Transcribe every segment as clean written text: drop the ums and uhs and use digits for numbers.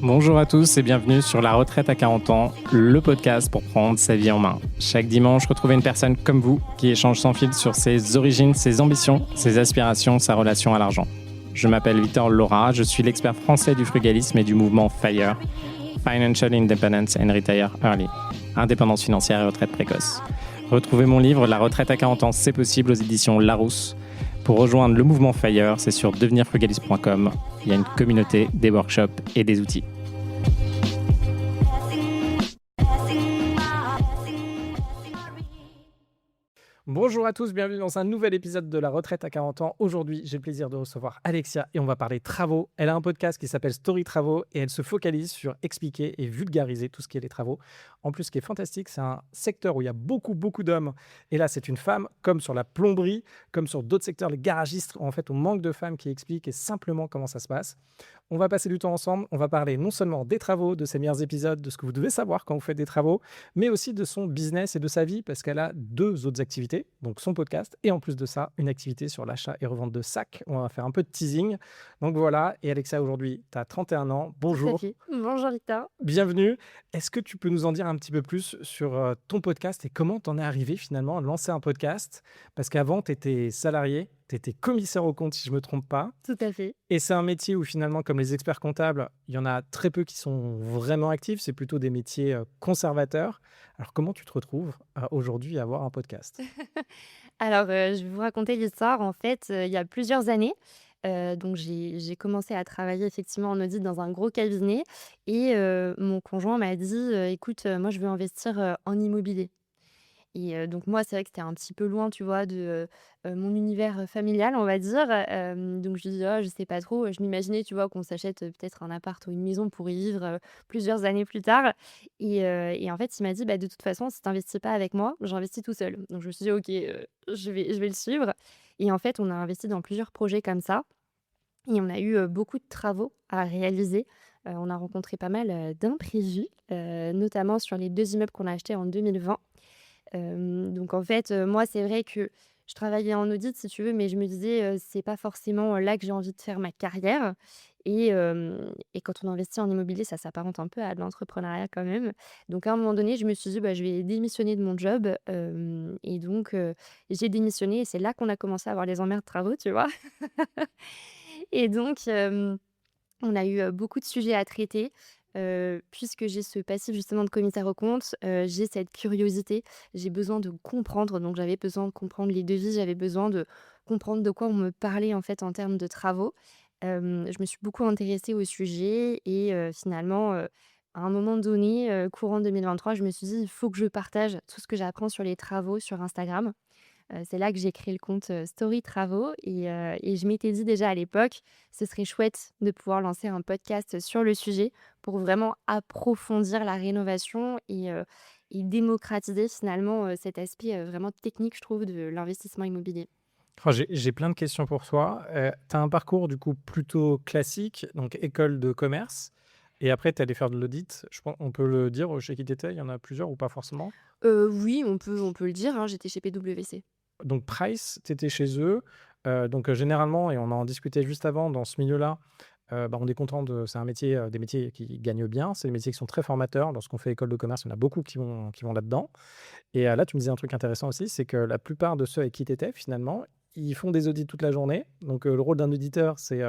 Bonjour à tous et bienvenue sur La Retraite à 40 ans, le podcast pour prendre sa vie en main. Chaque dimanche, retrouvez une personne comme vous qui échange sans fil sur ses origines, ses ambitions, ses aspirations, sa relation à l'argent. Je m'appelle Victor Laura, je suis l'expert français du frugalisme et du mouvement FIRE, Financial Independence and Retire Early, indépendance financière et retraite précoce. Retrouvez mon livre La Retraite à 40 ans, c'est possible aux éditions Larousse. Pour rejoindre le mouvement FIRE, c'est sur devenirfrugaliste.com. Il y a une communauté, des workshops et des outils. Bonjour à tous, bienvenue dans un nouvel épisode de La Retraite à 40 ans. Aujourd'hui, j'ai le plaisir de recevoir Alexia et on va parler travaux. Elle a un podcast qui s'appelle Story Travaux et elle se focalise sur expliquer et vulgariser tout ce qui est les travaux. En plus, ce qui est fantastique, c'est un secteur où il y a beaucoup d'hommes. Et là, c'est une femme, comme sur la plomberie, comme sur d'autres secteurs, les garagistes, où en fait, on manque de femmes qui expliquent et simplement comment ça se passe. On va passer du temps ensemble, on va parler non seulement des travaux, de ses meilleurs épisodes, de ce que vous devez savoir quand vous faites des travaux, mais aussi de son business et de sa vie, parce qu'elle a 2 autres activités, donc son podcast, et en plus de ça, une activité sur l'achat et revente de sacs. On va faire un peu de teasing. Donc voilà, et Alexia, aujourd'hui, tu as 31 ans. Tout à Bonjour, fait. Bonjour Victor. bienvenue. Est-ce que tu peux nous en dire un petit peu plus sur ton podcast et comment tu en es arrivé finalement à lancer un podcast? Parce qu'avant, tu étais salarié, tu étais commissaire aux comptes, si je ne me trompe pas. Tout à fait. Et c'est un métier où finalement, comme les experts comptables, il y en a très peu qui sont vraiment actifs. C'est plutôt des métiers conservateurs. Alors, comment tu te retrouves aujourd'hui à avoir un podcast? Alors, je vais vous raconter l'histoire. En fait, il y a plusieurs années, donc j'ai commencé à travailler effectivement en audit dans un gros cabinet et mon conjoint m'a dit: «Écoute, moi je veux investir, en immobilier». Et donc moi, c'est vrai que c'était un petit peu loin, tu vois, de, mon univers, familial, on va dire. Donc je lui dis: «Oh, je sais pas trop». Je m'imaginais, tu vois, qu'on s'achète, peut-être un appart ou une maison pour y vivre, plusieurs années plus tard. Et en fait, il m'a dit: «Bah, de toute façon, si tu investis pas avec moi, j'investis tout seul». Donc je me suis dit: «OK, je vais le suivre». Et en fait, on a investi dans plusieurs projets comme ça et on a eu, beaucoup de travaux à réaliser. On a rencontré pas mal, d'imprévus, notamment sur les 2 immeubles qu'on a achetés en 2020. Donc en fait, moi, c'est vrai que je travaillais en audit, si tu veux, mais je me disais, c'est pas forcément, là que j'ai envie de faire ma carrière. Et quand on investit en immobilier, ça s'apparente un peu à de l'entrepreneuriat quand même. Donc à un moment donné, je me suis dit: «Bah, je vais démissionner de mon job», et donc j'ai démissionné et c'est là qu'on a commencé à avoir les emmerdes travaux, tu vois? Et donc on a eu, beaucoup de sujets à traiter, puisque j'ai ce passif justement de commissaire aux comptes, j'ai cette curiosité, j'ai besoin de comprendre, donc j'avais besoin de comprendre les devis, j'avais besoin de comprendre de quoi on me parlait en fait en termes de travaux. Je me suis beaucoup intéressée au sujet et finalement, à un moment donné, courant 2023, je me suis dit: «Il faut que je partage tout ce que j'apprends sur les travaux sur Instagram». C'est là que j'ai créé le compte, Story Travaux et je m'étais dit déjà à l'époque, ce serait chouette de pouvoir lancer un podcast sur le sujet pour vraiment approfondir la rénovation et démocratiser finalement, cet aspect, vraiment technique, je trouve, de l'investissement immobilier. Oh, j'ai plein de questions pour toi. Tu as un parcours du coup plutôt classique, donc école de commerce. Et après, tu es allé faire de l'audit. Je pense, on peut le dire chez qui tu étais. Il y en a plusieurs ou pas forcément. Oui, on peut le dire, hein, j'étais chez PwC. Donc Price, tu étais chez eux. Généralement, et on en discutait juste avant, dans ce milieu-là, on est content de. C'est un métier, des métiers qui gagnent bien. C'est des métiers qui sont très formateurs. Lorsqu'on fait école de commerce, il y en a beaucoup qui vont là-dedans. Et là, tu me disais un truc intéressant aussi, c'est que la plupart de ceux avec qui tu étais, finalement, ils font des audits toute la journée. Donc, le rôle d'un auditeur, c'est,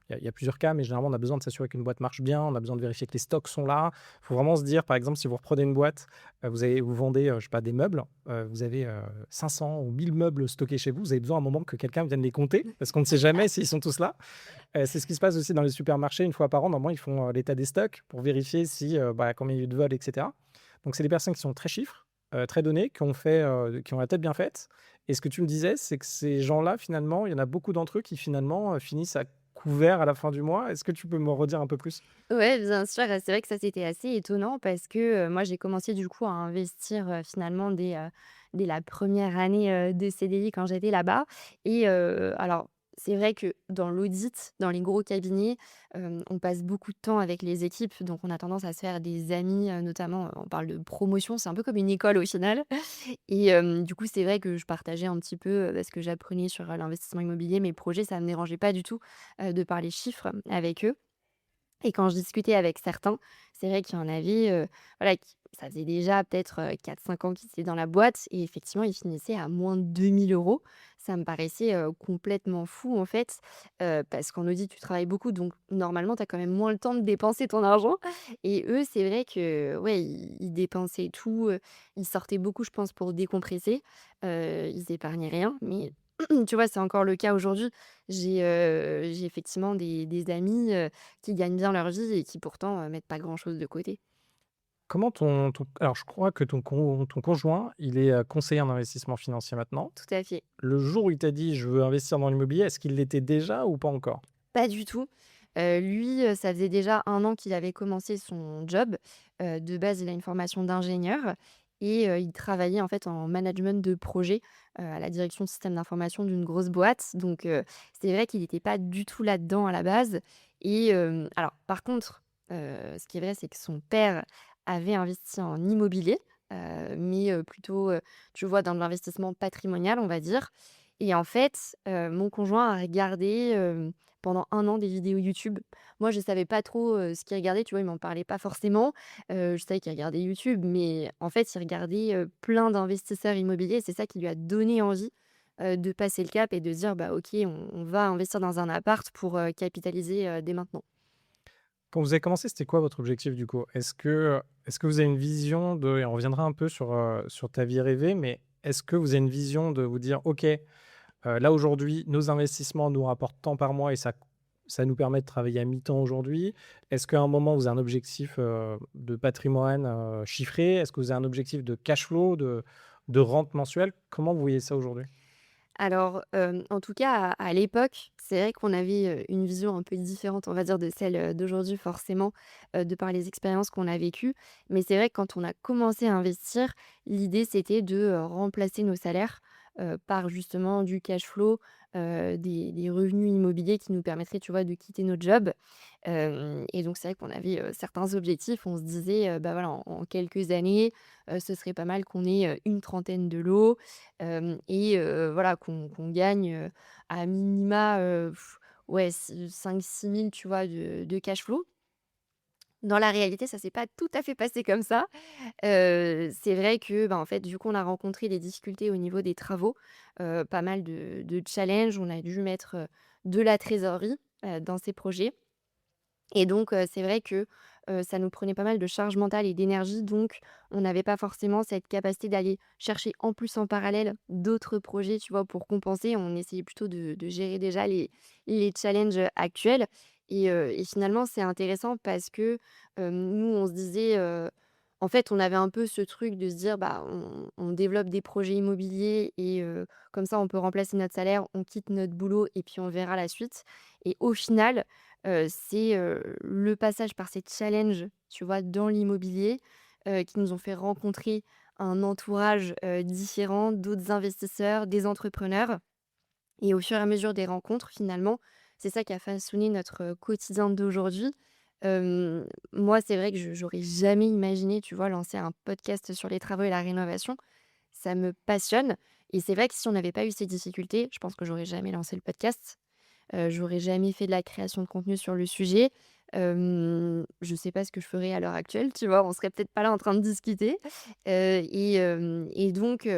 il y a plusieurs cas, mais généralement, on a besoin de s'assurer qu'une boîte marche bien, on a besoin de vérifier que les stocks sont là. Il faut vraiment se dire, par exemple, si vous reprenez une boîte, vous vendez, je sais pas, des meubles, vous avez 500 ou 1000 meubles stockés chez vous, vous avez besoin à un moment que quelqu'un vienne les compter, parce qu'on ne sait jamais s'ils sont tous là. C'est ce qui se passe aussi dans les supermarchés, une fois par an, normalement, ils font l'état des stocks pour vérifier si, combien il y a eu de vols, etc. Donc, c'est des personnes qui sont très chiffres, très données, qui ont la tête bien faite. Et ce que tu me disais, c'est que ces gens-là, finalement, il y en a beaucoup d'entre eux qui, finalement, finissent à couvert à la fin du mois. Est-ce que tu peux me redire un peu plus? Ouais, bien sûr, c'est vrai que ça, c'était assez étonnant parce que, moi, j'ai commencé du coup à investir, finalement dès la première année, de CDI quand j'étais là-bas. Et alors c'est vrai que dans l'audit, dans les gros cabinets, on passe beaucoup de temps avec les équipes, donc on a tendance à se faire des amis, notamment, on parle de promotion, c'est un peu comme une école au final et du coup, c'est vrai que je partageais un petit peu, ce que j'apprenais sur, l'investissement immobilier, mes projets, ça me dérangeait pas du tout, de parler chiffres avec eux. Et quand je discutais avec certains, c'est vrai qu'il y en avait, voilà, qui ça faisait déjà peut-être, 4-5 ans qu'ils étaient dans la boîte et effectivement, ils finissaient à moins de 2 000 €. Ça me paraissait, complètement fou, en fait, parce qu'en audit, tu travailles beaucoup, donc normalement, tu as quand même moins le temps de dépenser ton argent et eux, c'est vrai que, ouais, ils dépensaient tout, ils sortaient beaucoup, je pense, pour décompresser. Ils épargnaient rien, mais tu vois, c'est encore le cas aujourd'hui. J'ai effectivement des amis, qui gagnent bien leur vie et qui pourtant, mettent pas grand-chose de côté. Comment alors je crois que ton conjoint, il est, conseiller en investissement financier maintenant. Tout à fait. Le jour où il t'a dit: «Je veux investir dans l'immobilier», est-ce qu'il l'était déjà ou pas encore? Pas du tout. Lui, ça faisait déjà 1 an qu'il avait commencé son job. De base, il a une formation d'ingénieur et il travaillait en fait en management de projet, à la direction de système d'information d'une grosse boîte. Donc c'est vrai qu'il n'était pas du tout là-dedans à la base et alors par contre, ce qui est vrai, c'est que son père avait investi en immobilier, mais plutôt, tu vois, dans de l'investissement patrimonial, on va dire et en fait, mon conjoint a regardé, pendant 1 an des vidéos YouTube. Moi, je savais pas trop, ce qu'il regardait, tu vois? Il m'en parlait pas forcément. Je savais qu'il regardait YouTube, mais en fait, il regardait, plein d'investisseurs immobiliers. C'est ça qui lui a donné envie, de passer le cap et de se dire: «Bah, OK, on va investir dans un appart pour, capitaliser, dès maintenant». Quand vous avez commencé, c'était quoi votre objectif du coup? Est-ce que vous avez une vision de et on reviendra un peu sur ta vie rêvée, mais est-ce que vous avez une vision de vous dire: «OK, là aujourd'hui, nos investissements nous rapportent tant par mois et ça nous permet de travailler à mi-temps aujourd'hui»? Est-ce qu'à un moment vous avez un objectif, de patrimoine, chiffré? Est-ce que vous avez un objectif de cash flow, de rente mensuelle? Comment vous voyez ça aujourd'hui? Alors, en tout cas, à l'époque, c'est vrai qu'on avait, une vision un peu différente, on va dire, de celle, d'aujourd'hui forcément, de par les expériences qu'on a vécues. Mais c'est vrai que quand on a commencé à investir, l'idée c'était de, remplacer nos salaires, par justement du cash flow, des revenus immobiliers qui nous permettraient, tu vois, de quitter notre job. Et donc c'est vrai qu'on avait, certains objectifs. On se disait, bah, voilà, en quelques années, ce serait pas mal qu'on ait, une trentaine de lots, et voilà, qu'on gagne, à minima, ouais, 5-6 000, tu vois, de cash flow. Dans la réalité, ça s'est pas tout à fait passé comme ça. C'est vrai que, bah, en fait, vu qu'on a rencontré des difficultés au niveau des travaux, pas mal de challenges, on a dû mettre, de la trésorerie, dans ces projets. Et donc, c'est vrai que, ça nous prenait pas mal de charge mentale et d'énergie, donc on n'avait pas forcément cette capacité d'aller chercher en plus en parallèle d'autres projets, tu vois? Pour compenser. On essayait plutôt de gérer déjà les challenges, actuels et finalement c'est intéressant parce que, nous on se disait, en fait on avait un peu ce truc de se dire: «Bah, on développe des projets immobiliers et comme ça on peut remplacer notre salaire, on quitte notre boulot et puis on verra la suite» et au final, c'est, le passage par ces challenges, tu vois, dans l'immobilier, qui nous ont fait rencontrer un entourage, différent, d'autres investisseurs, des entrepreneurs et au fur et à mesure des rencontres, finalement, c'est ça qui a façonné notre, quotidien d'aujourd'hui. Moi, c'est vrai que je j'aurais jamais imaginé, tu vois, lancer un podcast sur les travaux et la rénovation. Ça me passionne et c'est vrai que si on n'avait pas eu ces difficultés, je pense que j'aurais jamais lancé le podcast. J'aurais jamais fait de la création de contenu sur le sujet. Je sais pas ce que je ferais à l'heure actuelle, tu vois? On serait peut-être pas là en train de discuter, et donc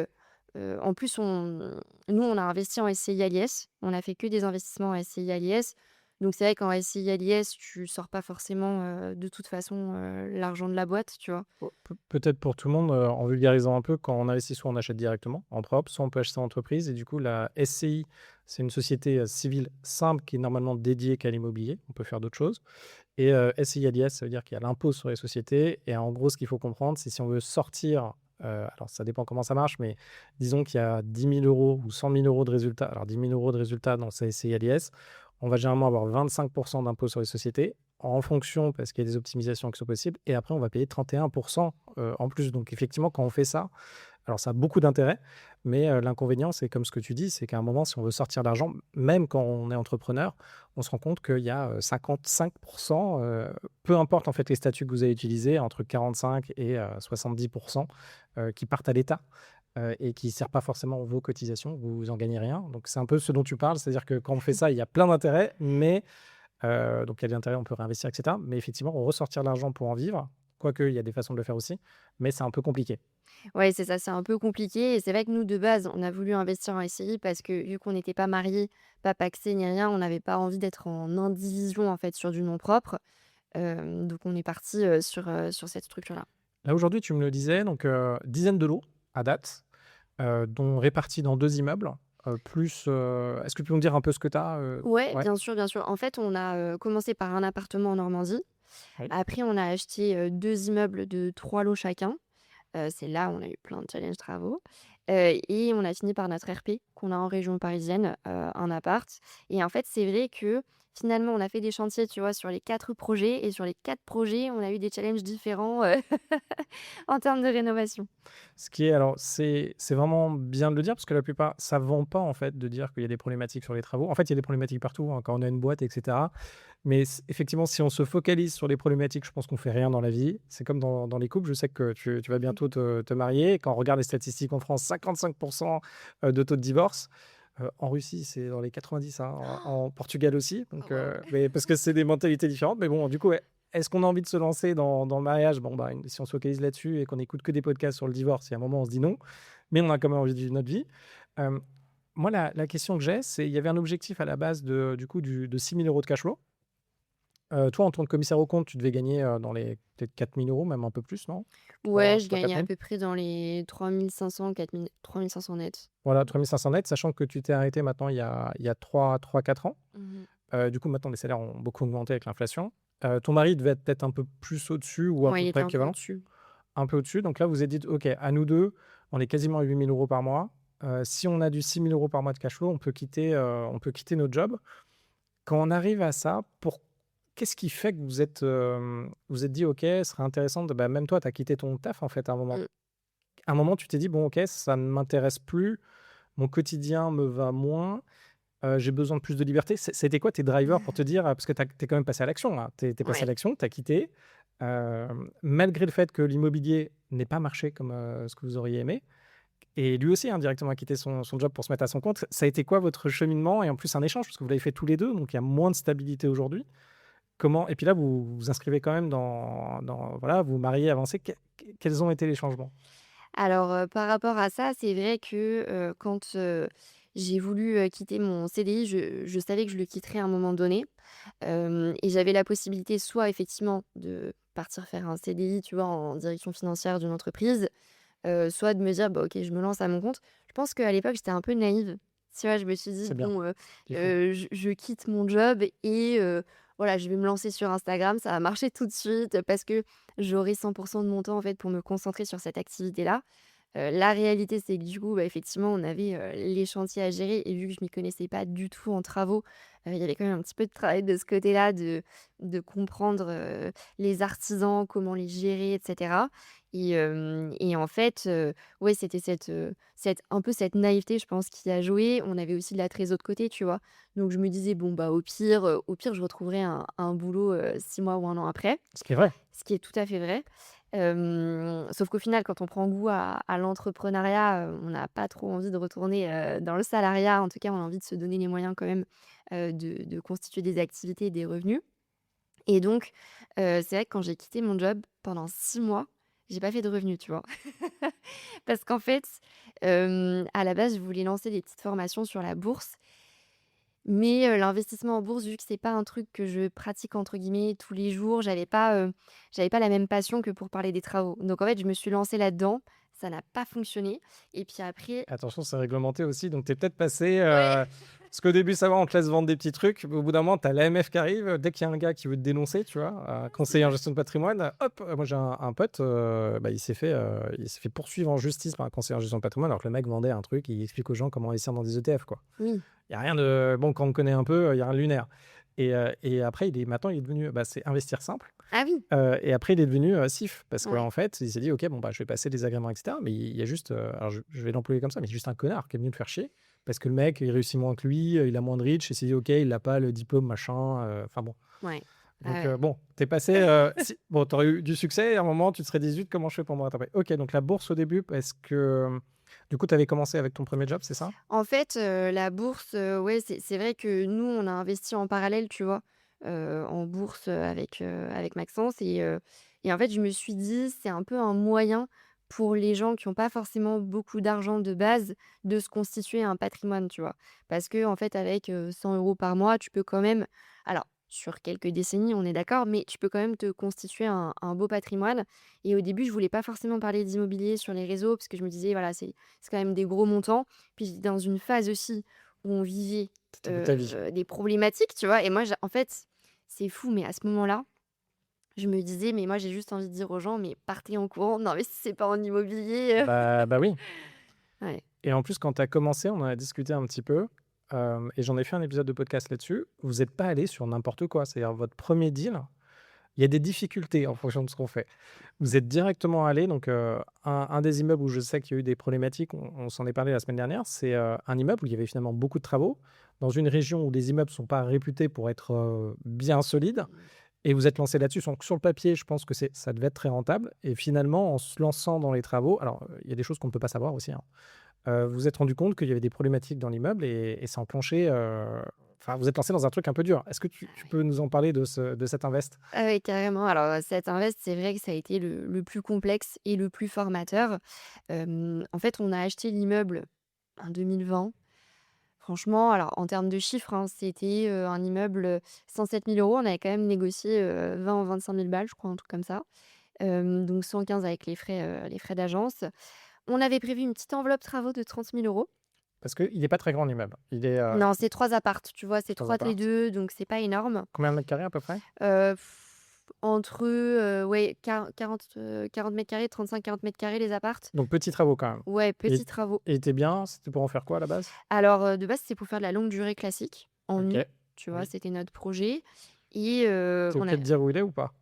en plus nous, on a investi en SCI à l'IS. On a fait que des investissements en SCI à l'IS. Donc c'est vrai qu'en SCI à l'IS, tu sors pas forcément, de toute façon, l'argent de la boîte, tu vois? Peut-être pour tout le monde, en vulgarisant un peu, quand on investit, soit on achète directement en propre, soit on peut acheter en entreprise et du coup la SCI, c'est une société, civile simple qui est normalement dédiée qu'à l'immobilier. On peut faire d'autres choses et SCI à l'IS, ça veut dire qu'il y a l'impôt sur les sociétés et en gros, ce qu'il faut comprendre, c'est si on veut sortir, alors ça dépend comment ça marche, mais disons qu'il y a 10 000 € ou 100 000 € de résultats. Alors 10 000 € de résultats dans sa SCI à l'IS, on va généralement avoir 25 d'impôt sur les sociétés en fonction parce qu'il y a des optimisations qui sont possibles et après on va payer 31 en plus. Donc effectivement, quand on fait ça, Alors ça a beaucoup d'intérêt, mais l'inconvénient, c'est comme ce que tu dis, c'est qu'à un moment, si on veut sortir d'argent, même quand on est entrepreneur, on se rend compte qu'il y a 55 peu importe en fait les statuts que vous avez utilisés, entre 45 et 70 qui partent à l'État, et qui ne servent pas forcément vos cotisations, vous en gagnez rien. Donc c'est un peu ce dont tu parles, c'est-à-dire que quand on fait ça, il y a plein d'intérêts, mais donc il y a de l'intérêt, on peut réinvestir et cetera. Mais effectivement, ressortir l'argent pour en vivre, quoique il y a des façons de le faire aussi, mais c'est un peu compliqué. Ouais, c'est ça, c'est un peu compliqué et c'est vrai que nous, de base, on a voulu investir en SCI parce que vu qu'on n'était pas mariés, pas pacsés ni rien, on n'avait pas envie d'être en indivision, en fait, sur du nom propre. Donc on est parti sur cette structure-là. Là, aujourd'hui, tu me le disais, donc dizaine de lots à date, dont répartis dans 2 immeubles, plus, est-ce que tu peux me dire un peu ce que tu as? Ouais, Ouais, bien sûr, bien sûr. En fait, on a, commencé par un appartement en Normandie. oui. Après, on a acheté, 2 immeubles de 3 lots chacun. C'est là où on a eu plein de challenges travaux, et on a fini par notre RP qu'on a en région parisienne, un appart et en fait, c'est vrai que finalement, on a fait des chantiers, tu vois, sur les 4 projets et sur les 4 projets, on a eu des challenges différents, en termes de rénovation. Ce qui est alors, c'est vraiment bien de le dire parce que la plupart ça vend pas, en fait, de dire qu'il y a des problématiques sur les travaux. En fait, il y a des problématiques partout, hein, quand on a une boîte et cetera. Mais effectivement, si on se focalise sur les problématiques, je pense qu'on fait rien dans la vie. C'est comme dans les couples. Je sais que tu vas bientôt te marier. Quand on regarde les statistiques en France, 55 de taux de divorce. En Russie, c'est dans les 90, hein, en Portugal aussi. Oh Donc, waouh! mais parce que c'est des mentalités différentes. Mais bon, du coup, ouais, est-ce qu'on a envie de se lancer dans le mariage? Bon, bah, si on se focalise là-dessus et qu'on écoute que des podcasts sur le divorce, il y a un moment, on se dit non. Mais on a quand même envie de vivre notre vie. Euh, Moi, la question que j'ai, c'est il y avait un objectif à la base de 6 000 euros de cash flow. Toi, en tant que commissaire aux comptes, tu devais gagner dans les peut-être 4 000 euros, même un peu plus, non? Ouais, je 4 gagnais à 000. peu près dans les 3 500 net. Voilà, 3 500 net, sachant que tu t'es arrêté maintenant il y a 3-4 ans. Mmh. Du coup, maintenant, les salaires ont beaucoup augmenté avec l'inflation. Ton mari devait être peut-être un peu plus au-dessus ou à Ouais, peu il était près un peu équivalent? au-dessus. Un peu au-dessus. Donc là, vous vous êtes dit: «OK, à nous 2, on est quasiment à 8 000 euros par mois. Si on a du 6 000 euros par mois de cash flow, on peut quitter notre job». Quand on arrive à ça, qu'est-ce qui fait que vous êtes dit: «OK, ce serait intéressant de» même toi, tu as quitté ton taf, en fait, à un moment. Mmh. À un moment, tu t'es dit: «Bon, OK, ça ne m'intéresse plus, mon quotidien me va moins». J'ai besoin de plus de liberté. C'était quoi tes drivers pour te dire, parce que tu es quand même passé à l'action là, tu es passé à Ouais. l'action, tu as quitté, malgré le fait que l'immobilier n'ait pas marché comme, ce que vous auriez aimé et lui aussi indirectement a quitté son job pour se mettre à son compte. Ça a été quoi votre cheminement? Et en plus un échange parce que vous l'avez fait tous les 2, donc il y a moins de stabilité aujourd'hui. Comment et puis là vous vous inscrivez quand même dans voilà, vous vous mariez, avancez. Quels ont été les changements? Alors, par rapport à ça, c'est vrai que, quand, j'ai voulu, quitter mon CDI, je savais que je le quitterais à un moment donné, et j'avais la possibilité soit effectivement de partir faire un CDI, tu vois, en direction financière d'une entreprise, soit de me dire: «Bah, OK, je me lance à mon compte». Je pense qu'à l'époque, j'étais un peu naïve. Tu vois? Je me suis dit: C'est bien, «Bon, il faut. je quitte mon job et voilà, je vais me lancer sur Instagram, ça va marcher tout de suite parce que j'aurai 100 de mon temps, en fait, pour me concentrer sur cette activité-là». La réalité, c'est que du coup, bah, effectivement, on avait, les chantiers à gérer et vu que je m'y connaissais pas du tout en travaux, il y avait quand même un petit peu de travail de ce côté-là, de comprendre, les artisans, comment les gérer et cetera et en fait, ouais, c'était cette un peu cette naïveté, je pense, qui a joué. On avait aussi de la trésor de côté, tu vois? Donc je me disais: «Bon, bah, au pire, je retrouverai un boulot, 6 mois ou 1 an après». Ce qui est vrai. Ce qui est tout à fait vrai. Sauf qu'au final, quand on prend goût à l'entrepreneuriat, on n'a pas trop envie de retourner, dans le salariat. En tout cas, on a envie de se donner les moyens quand même, de constituer des activités et des revenus et donc c'est vrai que quand j'ai quitté mon job, pendant 6 mois, j'ai pas fait de revenus, tu vois? Parce qu'en fait, à la base, je voulais lancer des petites formations sur la bourse mais l'investissement en bourse, vu que c'est pas un truc que je «pratique» entre guillemets tous les jours, j'avais pas la même passion que pour parler des travaux. Donc en fait, je me suis lancée là-dedans, ça n'a pas fonctionné et puis après Attention, c'est réglementé aussi, donc tu es peut-être passé, ouais, parce qu'au début, ça va, on te laisse vendre des petits trucs, mais au bout d'un moment, tu as l'AMF qui arrive, dès qu'il y a un gars qui veut te dénoncer, tu vois? Un c'est conseiller en ça. gestion de patrimoine, hop, moi j'ai un pote, bah, il s'est fait poursuivre en justice par un conseiller en gestion de patrimoine, alors que le mec vendait un truc, il explique aux gens comment investir dans des ETF, quoi. Oui. Il y a rien de bon, quand on connaît un peu, il y a rien de lunaire. Et après, maintenant, il est devenu, c'est Investir Simple. Ah oui, Et après, il est devenu SIF parce ouais, qu'en fait, il s'est dit: «OK, bon, je vais passer des agréments et cetera». Mais il y a juste, alors je vais l'employer comme ça, mais il y a juste un connard qui est venu le faire chier parce que le mec, il réussit moins que lui, il a moins de reach et il s'est dit: «OK, il a pas le diplôme machin», enfin bon. ouais. Ah Donc ouais. bon, tu passé, si bon, tu aurais eu du succès et à un moment, tu te serais dit: «Zut, comment je fais pour me rattraper?» OK, donc la bourse au début parce que, du coup, tu avais commencé avec ton premier job, c'est ça? En fait, la bourse, ouais, c'est vrai que nous, on a investi en parallèle, tu vois? En bourse, avec Maxence et en fait, je me suis dit: «C'est un peu un moyen pour les gens qui ont pas forcément beaucoup d'argent de base, de se constituer un patrimoine», tu vois? Parce que en fait, avec, 100 € par mois, tu peux quand même alors sur quelques décennies, on est d'accord, mais tu peux quand même te constituer un beau patrimoine et au début, je voulais pas forcément parler d'immobilier sur les réseaux parce que je me disais: «Voilà, c'est quand même des gros montants». Puis j'étais dans une phase aussi où on vivait, C'était plus ta vie. des problématiques, tu vois? Et moi, en fait, c'est fou, mais à ce moment-là, je me disais: «Mais moi, j'ai juste envie de dire aux gens: "Mais partez en courant, n'investissez pas en immobilier". Bah oui. Ouais. Et en plus, quand tu as commencé, on en a discuté un petit peu, et j'en ai fait un épisode de podcast là-dessus. Vous êtes pas allé sur n'importe quoi. C'est-à-dire votre premier deal, il y a des difficultés en fonction de ce qu'on fait. Vous êtes directement allé donc, un des immeubles où je sais qu'il y a eu des problématiques, on s'en est parlé la semaine dernière, c'est, un immeuble où il y avait finalement beaucoup de travaux, dans une région où les immeubles sont pas réputés pour être, bien solides et vous êtes lancé là-dessus. Donc sur le papier, je pense que ça devait être très rentable et finalement, en se lançant dans les travaux alors, il y a des choses qu'on ne peut pas savoir aussi, hein. Vous vous êtes rendu compte qu'il y avait des problématiques dans l'immeuble et ça a enclenché, enfin, vous êtes lancé dans un truc un peu dur. Est-ce que tu peux nous en parler de cet invest? Ah ouais, carrément. Alors, cet invest, c'est vrai que ça a été le plus complexe et le plus formateur. En fait, on a acheté l'immeuble en 2020. Franchement, alors en termes de chiffres, hein, c'était, un immeuble, 107 000 €. On avait quand même négocié, 20 ou 25 000 balles, je crois, un truc comme ça. Donc 115 avec les frais d'agence. On avait prévu une petite enveloppe travaux de 30 000 €. Parce qu'il est pas très grand l'immeuble. Il est, Non, c'est 3 appartes, tu vois? C'est 3 3 et apparts. 2, donc c'est pas énorme. Combien de mètres carrés à peu près? Entre, ouais, 40 m², 35-40 m² les appartes. Donc petits travaux quand même. Ouais, Et petits travaux. il était bien? C'était pour en faire quoi à la base? Alors, de base, c'est pour faire de la longue durée classique, en OK. nu, tu vois? Oui. C'était notre projet et Tu es on OK a de dire où il est ou pas?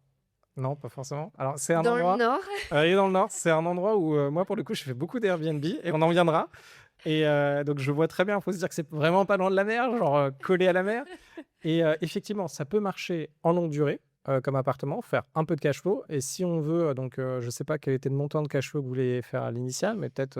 Non, pas forcément? Alors c'est un dans le endroit, nord. il est dans le nord, c'est un endroit où, moi pour le coup, je fais beaucoup d'Airbnb et on en viendra et donc je vois très bien, il faut se dire que c'est vraiment pas loin de la mer, genre, collé à la mer et effectivement, ça peut marcher en longue durée, comme appartement, faire un peu de cash flow et si on veut, donc je sais pas quel était le montant de cash flow que vous vouliez faire à l'initial, mais peut-être,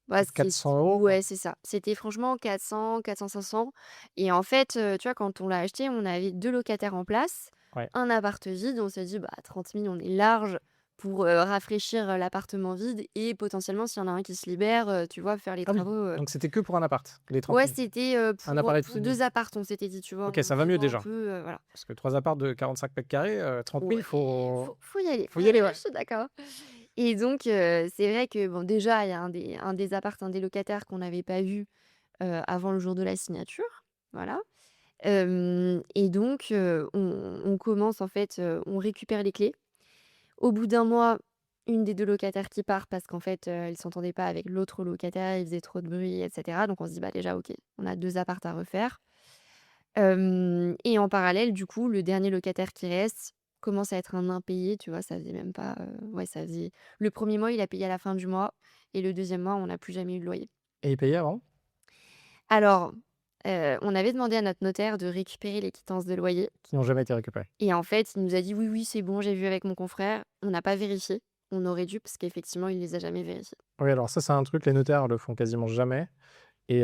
Bah, peut-être 400 €? ouais, c'est ça. C'était franchement 400-400-500 et en fait, tu vois, quand on l'a acheté, on avait 2 locataires en place, Ouais. un appart vide. On s'est dit: «Bah, 30 000, on est large pour, rafraîchir, l'appartement vide et potentiellement, s'il y en a un qui se libère, tu vois, faire les Ah oui, travaux». donc c'était que pour un appart, les 30 Ouais, 000? c'était, Un pour appareil pour fini? 2 apparts, on s'était dit, tu vois? OK, En ça va mieux faisant un déjà. peu, voilà. Parce que 3 apparts de 45 m², 30 000, Ouais, faut y aller. faut y aller, Je ouais. suis d'accord et donc c'est vrai que, bon, déjà, il y a un des apparts, un des locataires qu'on n'avait pas vu, avant le jour de la signature, voilà. Hem Et donc on commence en fait, on récupère les clés. Au bout d'un mois, une des 2 locataires qui part parce qu'en fait, elle s'entendait pas avec l'autre locataire, il faisait trop de bruit et cetera. Donc on se dit: «Bah, déjà, OK, on a 2 apparts à refaire». Et en parallèle, du coup, le dernier locataire qui reste commence à être un impayé, tu vois? Ça faisait même pas, ouais, ça faisait le premier mois, il a payé à la fin du mois et le deuxième mois, on n'a plus jamais eu de loyer. Et ils payaient avant? Alors, on avait demandé à notre notaire de récupérer les quittances de loyer Qui n'ont jamais été récupérés? et en fait, il nous a dit: «Oui, oui, c'est bon, j'ai vu avec mon confrère». On n'a pas vérifié. On aurait dû parce qu'effectivement, il les a jamais vérifiés. Oui, alors ça, c'est un truc, les notaires le font quasiment jamais et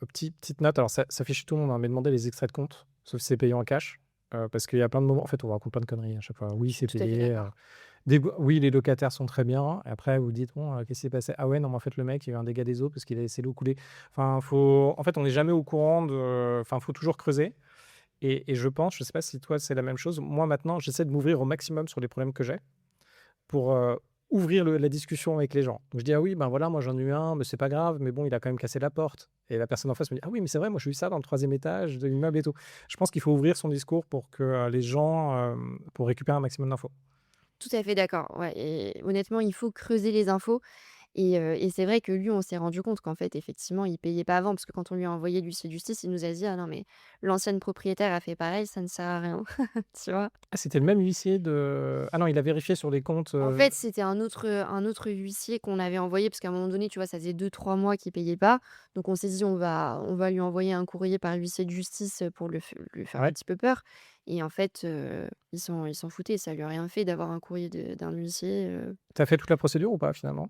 petite note, alors ça fait chier tout le monde, hein, mais demandez les extraits de compte, sauf si c'est payé en cash, parce qu'il y a plein de moments en fait, on vous raconte plein de conneries à chaque fois. Oui, c'est Tout à fait payé, d'accord. oui, les locataires sont très bien et après vous dites: «Bon, qu'est-ce qui s'est passé?» «Ah ouais, non, mais en fait, le mec, il y a eu un dégât des eaux parce qu'il a laissé l'eau couler». Enfin, en fait, on n'est jamais au courant enfin, faut toujours creuser et je pense, je sais pas si toi, c'est la même chose. Moi, maintenant, j'essaie de m'ouvrir au maximum sur les problèmes que j'ai. Pour, ouvrir la discussion avec les gens. Donc je dis: «Ah oui, ben voilà, moi j'en ai eu un, mais c'est pas grave, mais bon, il a quand même cassé la porte» et la personne en face me dit: «Ah oui, mais c'est vrai, moi j'ai eu ça dans le troisième étage de l'immeuble et tout». Je pense qu'il faut ouvrir son discours pour que, les gens, pour récupérer un maximum d'infos. Tout à fait d'accord, ouais et honnêtement, il faut creuser les infos Et c'est vrai que lui, on s'est rendu compte qu'en fait, effectivement, il payait pas avant parce que quand on lui a envoyé l'huissier de justice, il nous a dit: «Ah non, mais l'ancienne propriétaire a fait pareil, ça ne sert à rien». Tu vois? Ah, c'était le même huissier de ah non, il a vérifié sur les comptes, En fait, c'était un autre huissier qu'on avait envoyé parce qu'à un moment donné, tu vois, ça faisait 2-3 mois qu'il payait pas. Donc on s'est dit: «On va lui envoyer un courrier par huissier de justice, pour lui faire un ouais. petit peu peur». Et en fait, ils s'en foutaient, ça lui a rien fait d'avoir un courrier d'un huissier. Tu as fait toute la procédure ou pas finalement?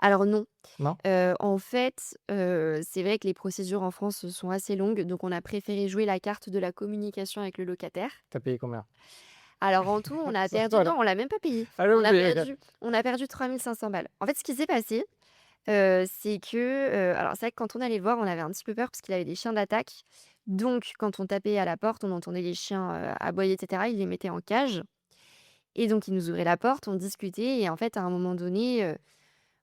Alors non, Non? en fait, c'est vrai que les procédures en France sont assez longues, donc on a préféré jouer la carte de la communication avec le locataire. Tu as payé combien? Alors en tout, on a Ça perdu, va non, là. on l'a même pas payé. Ah non, On a mais OK. perdu on a perdu 3 500 balles. En fait, ce qui s'est passé, c'est que, alors c'est vrai que quand on allait le voir, on avait un petit peu peur parce qu'il avait des chiens d'attaque. Donc quand on tapait à la porte, on entendait les chiens, aboyer et cetera. Il les mettait en cage et donc il nous ouvrait la porte, on discutait et en fait, à un moment donné,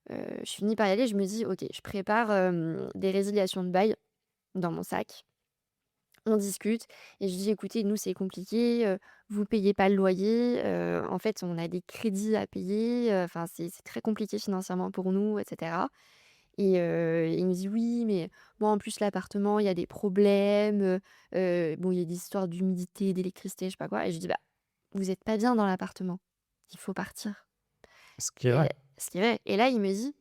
je finis par y aller. Je me dis: «OK, je prépare, des résiliations de bail dans mon sac». On discute et je dis: «Écoutez, nous, c'est compliqué, vous payez pas le loyer, en fait, on a des crédits à payer, enfin, c'est très compliqué financièrement pour nous et cetera». Et il me dit: «Oui, mais moi, en plus, l'appartement, il y a des problèmes, bon, il y a des histoires d'humidité, d'électricité, je sais pas quoi». Et je lui dis: «Bah, vous êtes pas bien dans l'appartement, il faut partir». Ce qui est Et vrai. ce qui est vrai. Et là, il me dit: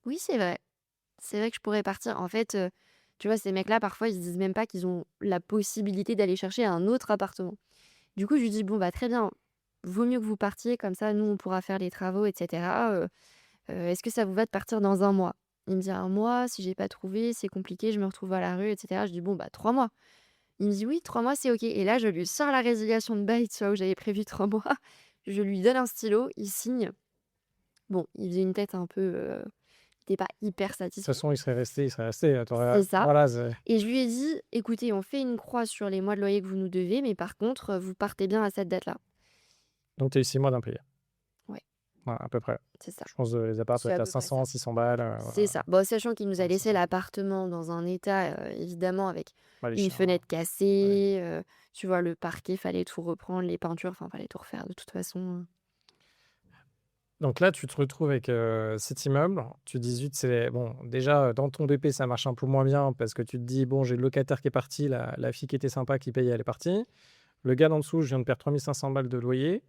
«Oui, c'est vrai que je pourrais partir». En fait, tu vois, ces mecs-là, parfois, ils se disent même pas qu'ils ont la possibilité d'aller chercher un autre appartement. Du coup, je lui dis: «Bon, bah, très bien, vaut mieux que vous partiez, comme ça, nous, on pourra faire les travaux et cetera, est-ce que ça vous va de partir dans un mois?» Il me dit: «1 mois, si j'ai pas trouvé, c'est compliqué, je me retrouve à la rue et cetera». Je dis: «Bon, bah, 3 mois». Il me dit: «Oui, 3 mois, c'est OK». Et là, je lui sors la résiliation de bail, tu vois, où j'avais prévu 3 mois. Je lui donne un stylo, il signe. Bon, il faisait une tête un peu, il était pas hyper De toute satisfait. façon, il serait resté, tu C'est ça. voilà, c'est Et je lui ai dit: «Écoutez, on fait une croix sur les mois de loyer que vous nous devez, mais par contre, vous partez bien à cette date-là». donc tu as eu 6 mois d'impayés. Ouais, Ouais, à peu près. c'est ça. Je pense, les apparts doivent C'est à être à peu près ça. 500-600 balles, C'est ça. Bon, sachant qu'il nous a ouais, laissé 500. l'appartement dans un état, évidemment avec Bah, les une chiens, fenêtre ouais. cassée, tu vois, le parquet, fallait tout reprendre, les peintures, enfin, fallait tout refaire de toute façon. Donc là, tu te retrouves avec, cet immeuble. Tu te dis: «Zut, c'est» bon, déjà, dans ton BP, ça marche un peu moins bien parce que tu te dis: «Bon, j'ai le locataire qui est parti, la fille qui était sympa qui payait, elle est partie. Le gars d'en dessous, je viens de perdre 3 500 balles de loyer,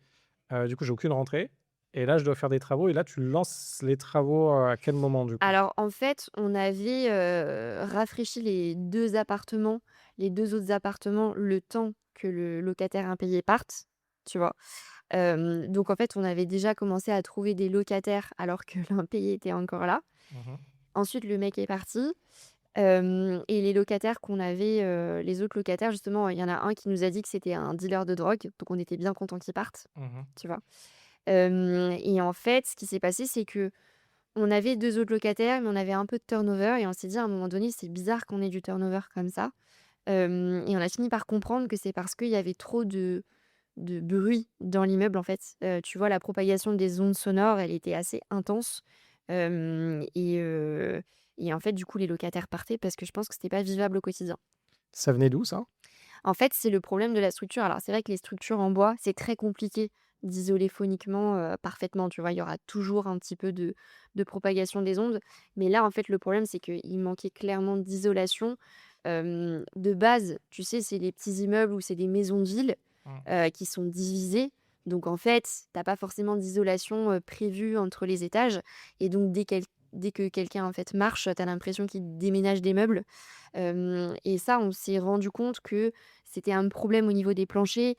du coup, j'ai aucune rentrée et là, je dois faire des travaux» et là, tu lances les travaux, à quel moment, du coup? Alors, en fait, on avait, rafraîchi les 2 autres appartements, le temps que le locataire impayé parte, tu vois? Donc en fait, on avait déjà commencé à trouver des locataires alors que l'impayé était encore là. Mmh. Ensuite, le mec est parti. Et les locataires qu'on avait, les autres locataires, justement, il y en a un qui nous a dit que c'était un dealer de drogue, donc on était bien content qu'il parte, Mmh. tu vois? Et en fait, ce qui s'est passé, c'est que on avait 2 autres locataires, mais on avait un peu de turnover et on s'est dit à un moment donné: «C'est bizarre qu'on ait du turnover comme ça». Et on a fini par comprendre que c'est parce qu'il y avait trop de bruit dans l'immeuble, en fait. Tu vois, la propagation des ondes sonores, elle était assez intense. Et en fait, du coup, les locataires partaient parce que je pense que c'était pas vivable au quotidien. Ça venait d'où ça? En fait, c'est le problème de la structure. Alors, c'est vrai que les structures en bois, c'est très compliqué d'isoler phoniquement, parfaitement, tu vois? Il y aura toujours un petit peu de propagation des ondes. Mais là, en fait, le problème, c'est qu'il manquait clairement d'isolation. De base, tu sais, c'est les petits immeubles ou c'est des maisons de ville, Mmh. qui sont divisées. Donc en fait, tu pas forcément d'isolation, prévue entre les étages et donc dès que quelqu'un, en fait, marche, tu as l'impression qu'il déménage des meubles. Et ça, on s'est rendu compte que c'était un problème au niveau des planchers.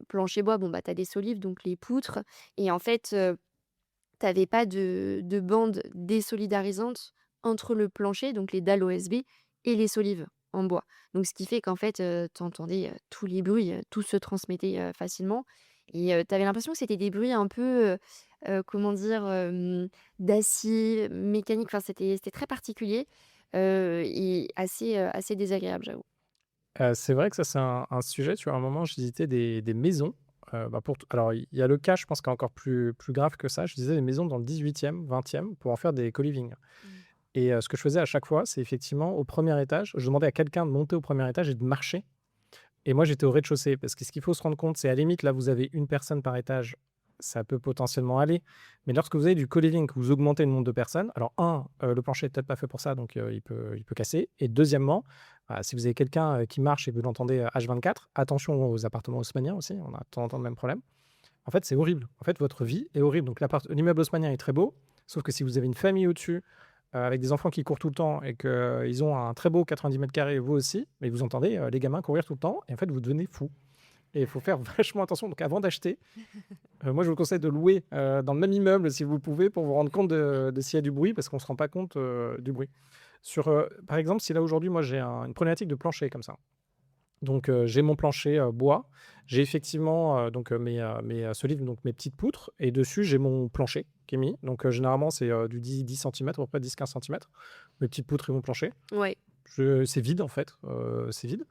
Plancher bois, bon, bah, tu as des solives, donc les poutres. Et en fait, tu pas de bande désolidarisante entre le plancher, donc les dalles OSB et les solives en bois. Donc ce qui fait qu'en fait, tu entendais, tous les bruits, tout se transmettait, facilement. Et tu avais l'impression que c'était des bruits un peu, comment dire? D'acier, mécanique, enfin c'était très particulier, et assez désagréable, j'avoue. C'est vrai que ça, c'est un sujet. Tu vois, à un moment, je visitais des maisons, bah, pour t alors il y a le cas, je pense, qui est encore plus grave que ça. Je disais des maisons dans le 18e, 20e pour en faire des co-living Mmh. et ce que je faisais à chaque fois, c'est effectivement au premier étage, je demandais à quelqu'un de monter au premier étage et de marcher et moi, j'étais au rez-de-chaussée parce que ce qu'il faut se rendre compte, c'est à la limite, là, vous avez une personne par étage, ça peut potentiellement aller. Mais lorsque vous avez du co-living, que vous augmentez le nombre de personnes, alors le plancher est peut-être pas fait pour ça, donc il peut casser. Et deuxièmement, si vous avez quelqu'un, qui marche et que vous l'entendez, H24, attention aux appartements haussmanniens aussi, on a de temps en temps le même problème. En fait, c'est horrible. En fait, votre vie est horrible. Donc l'immeuble haussmannien est très beau, sauf que si vous avez une famille au-dessus, avec des enfants qui courent tout le temps et qu'ils ont un très beau 90 mètres carrés, vous aussi, mais vous entendez, les gamins courir tout le temps et en fait, vous devenez fou. Et il faut faire vachement attention. Donc avant d'acheter, moi, je vous conseille de louer, dans le même immeuble si vous le pouvez pour vous rendre compte de s'il y a du bruit parce qu'on ne se rend pas compte, du bruit. Par exemple, si là aujourd'hui, moi j'ai une problématique de plancher comme ça. Donc, j'ai mon plancher, bois. J'ai effectivement, donc, solives, donc mes petites poutres et dessus, j'ai mon plancher qui est mis. Donc, généralement, c'est, du 10 centimètres, à peu près 10-15 centimètres. Mes petites poutres et mon plancher. Ouais. C'est vide en fait, c'est vide.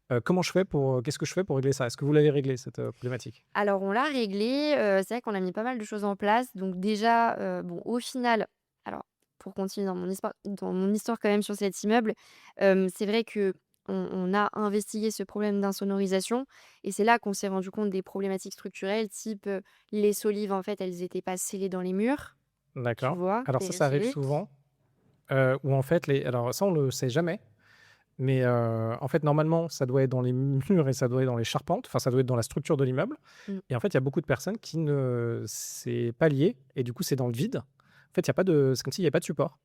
Qu'est-ce que je fais pour régler ça? Est-ce que vous l'avez réglé cette, problématique? Alors on l'a réglé, c'est vrai qu'on a mis pas mal de choses en place. Donc déjà, bon au final alors pour continuer dans mon histoire quand même sur cet immeuble, c'est vrai qu'on a investigué ce problème d'insonorisation et c'est là qu'on s'est rendu compte des problématiques structurelles type, les solives en fait elles étaient pas scellées dans les murs, tu D'accord. vois? Alors ça arrive Périphériques. souvent, où en fait alors ça, on le sait jamais. Mais, en fait, normalement, ça doit être dans les murs et ça doit être dans les charpentes, enfin, ça doit être dans la structure de l'immeuble Mmh. et en fait, il y a beaucoup de personnes qui ne c'est pas lié et du coup, c'est dans le vide. En fait, il y a pas de c'est comme s'il y avait pas de support,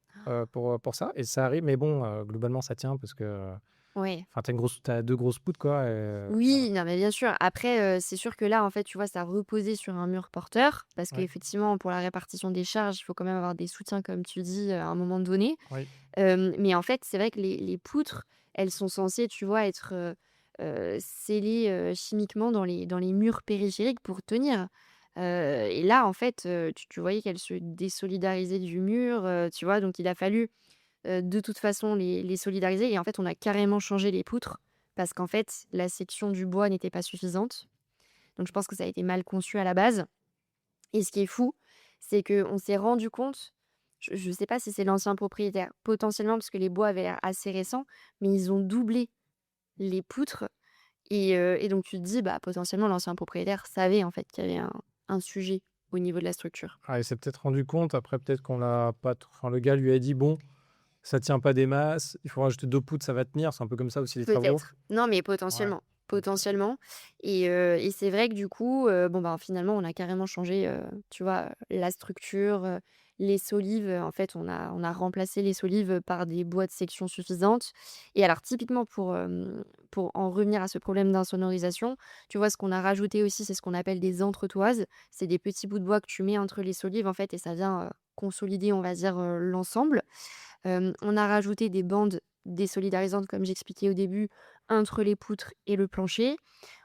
pour ça et ça arrive mais bon, globalement, ça tient parce que, Ouais. enfin, tu as 2 grosses poutres, quoi, voilà. Oui, non, mais bien sûr. Après, c'est sûr que là, en fait, tu vois, ça reposait sur un mur porteur parce Ouais, qu'effectivement, pour la répartition des charges, il faut quand même avoir des soutiens, comme tu dis, à un moment donné. oui. Mais en fait, c'est vrai que les poutres, elles sont censées, tu vois, être, scellées, chimiquement dans les murs périphériques pour tenir. Et là, en fait, tu voyais qu'elles se désolidarisaient du mur, tu vois? Donc il a fallu de toute façon les solidariser et en fait, on a carrément changé les poutres parce qu'en fait, la section du bois n'était pas suffisante. Donc je pense que ça a été mal conçu à la base et ce qui est fou, c'est qu'on s'est rendu compte, je sais pas si c'est l'ancien propriétaire, potentiellement parce que les bois avaient l'air assez récents, mais ils ont doublé les poutres et donc tu te dis, bah, potentiellement l'ancien propriétaire savait en fait qu'il y avait un sujet au niveau de la structure. Ah, il s'est peut-être rendu compte, après peut-être qu'on l'a pas t enfin, le gars lui a dit: «Bon, ça tient pas des masses, il faut rajouter 2 poutres, ça va tenir». C'est un peu comme ça aussi les travaux. Peut-être. Non, mais Ouais, potentiellement, donc potentiellement et c'est vrai que du coup, bon, bah, finalement, on a carrément changé, tu vois, la structure, les solives, en fait, on a remplacé les solives par des bois de section suffisantes et alors typiquement pour en revenir à ce problème d'insonorisation, tu vois, ce qu'on a rajouté aussi, c'est ce qu'on appelle des entretoises. C'est des petits bouts de bois que tu mets entre les solives, en fait et ça vient, consolider, on va dire, l'ensemble. On a rajouté des bandes désolidarisantes, comme j'expliquais au début, entre les poutres et le plancher.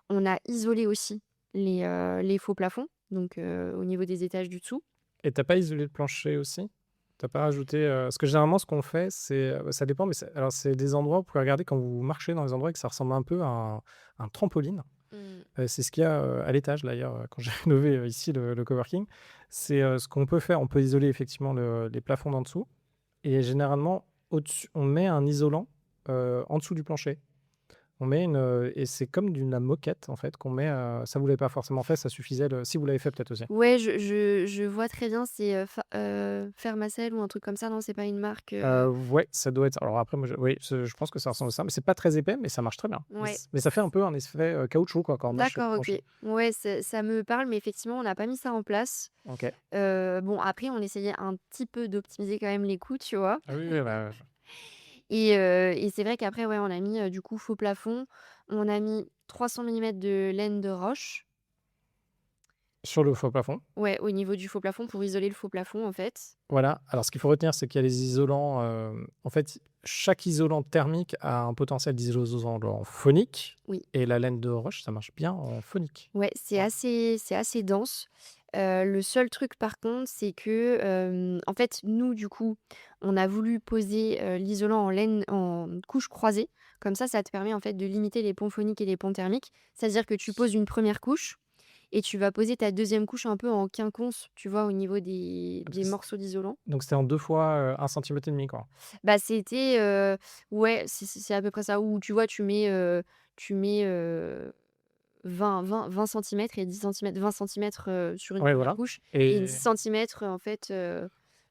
On a isolé aussi les faux plafonds, donc au niveau des étages du dessous. et tu pas isolé le plancher aussi? T'as pas rajouté, parce que généralement ce qu'on fait c'est, ça dépend mais c'est des endroits vous pouvez regarder quand vous marchez dans les endroits que ça ressemble un peu à un trampoline. Mmh. C'est ce qu'il y a, à l'étage d'ailleurs, quand j'ai rénové, ici le coworking. C'est, ce qu'on peut faire, on peut isoler effectivement les plafonds d'en dessous et généralement au-dessus on met un isolant, en dessous du plancher. On met et c'est comme la moquette en fait qu'on met, ça vous l'avez pas forcément fait, ça suffisait si vous l'avez fait peut-être aussi? Ouais, je vois très bien, c'est, Fermacell ou un truc comme ça, non? C'est pas une marque, Ouais, ça doit être alors après moi oui, je pense que ça ressemble à ça, mais c'est pas très épais, mais ça marche très bien. Ouais. Mais ça fait un peu un effet, caoutchouc quoi quand on marche sur le D'accord, OK. plancher. Ouais, ça me parle, mais effectivement, on n'a pas mis ça en place. OK. Bon, après, on essayait un petit peu d'optimiser quand même les coûts, tu vois? Ah oui, oui, bah, Et c'est vrai qu'après, ouais, on a mis, du coup, faux plafond. On a mis 300 millimètres de laine de roche, sur le faux plafond. ouais, au niveau du faux plafond pour isoler le faux plafond, en fait. Voilà, alors ce qu'il faut retenir, c'est qu'il y a les isolants, en fait, chaque isolant thermique a un potentiel d'isolant phonique Oui, et la laine de roche, ça marche bien en phonique. ouais, c'est Voilà. assez dense. Le seul truc, par contre, c'est que, en fait, nous, du coup, on a voulu poser, l'isolant en laine en couche croisée. Comme ça te permet, en fait, de limiter les ponts phoniques et les ponts thermiques. C'est-à-dire que tu poses une première couche et tu vas poser ta deuxième couche un peu en quinconce, tu vois, au niveau des Parce des que morceaux d'isolant. donc c'était en 2 fois, 1 centimètre et demi quoi. Bah, c'était, ouais, c'est à peu près ça. Où tu vois, tu mets, 20 centimètres et 10 centimètres, 20 centimètres sur une Ouais, première voilà couche et 10 et centimètres en fait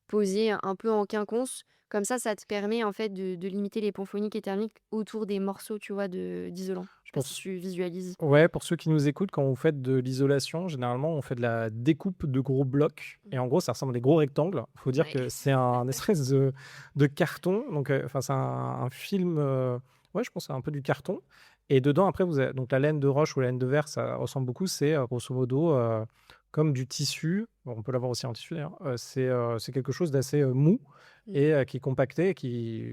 posés un peu en quinconce. Comme ça te permet en fait de limiter les ponts phoniques et thermiques autour des morceaux, tu vois, d'isolant. Je sais pas pour si c tu visualises. ouais, pour ceux qui nous écoutent, quand vous faites de l'isolation, généralement, on fait de la découpe de gros blocs Mmh. et en gros, ça ressemble à des gros rectangles. Il faut dire Ouais. que c'est un espèce de carton, donc enfin, c'est un film, ouais, je pense que c'est un peu du carton et dedans, après, vous avez donc la laine de roche ou la laine de verre, ça ressemble beaucoup. C'est, grosso modo, comme du tissu. Bon, on peut l'avoir aussi en tissu d'ailleurs. C'est quelque chose d'assez, mou Mmh. et qui est compacté,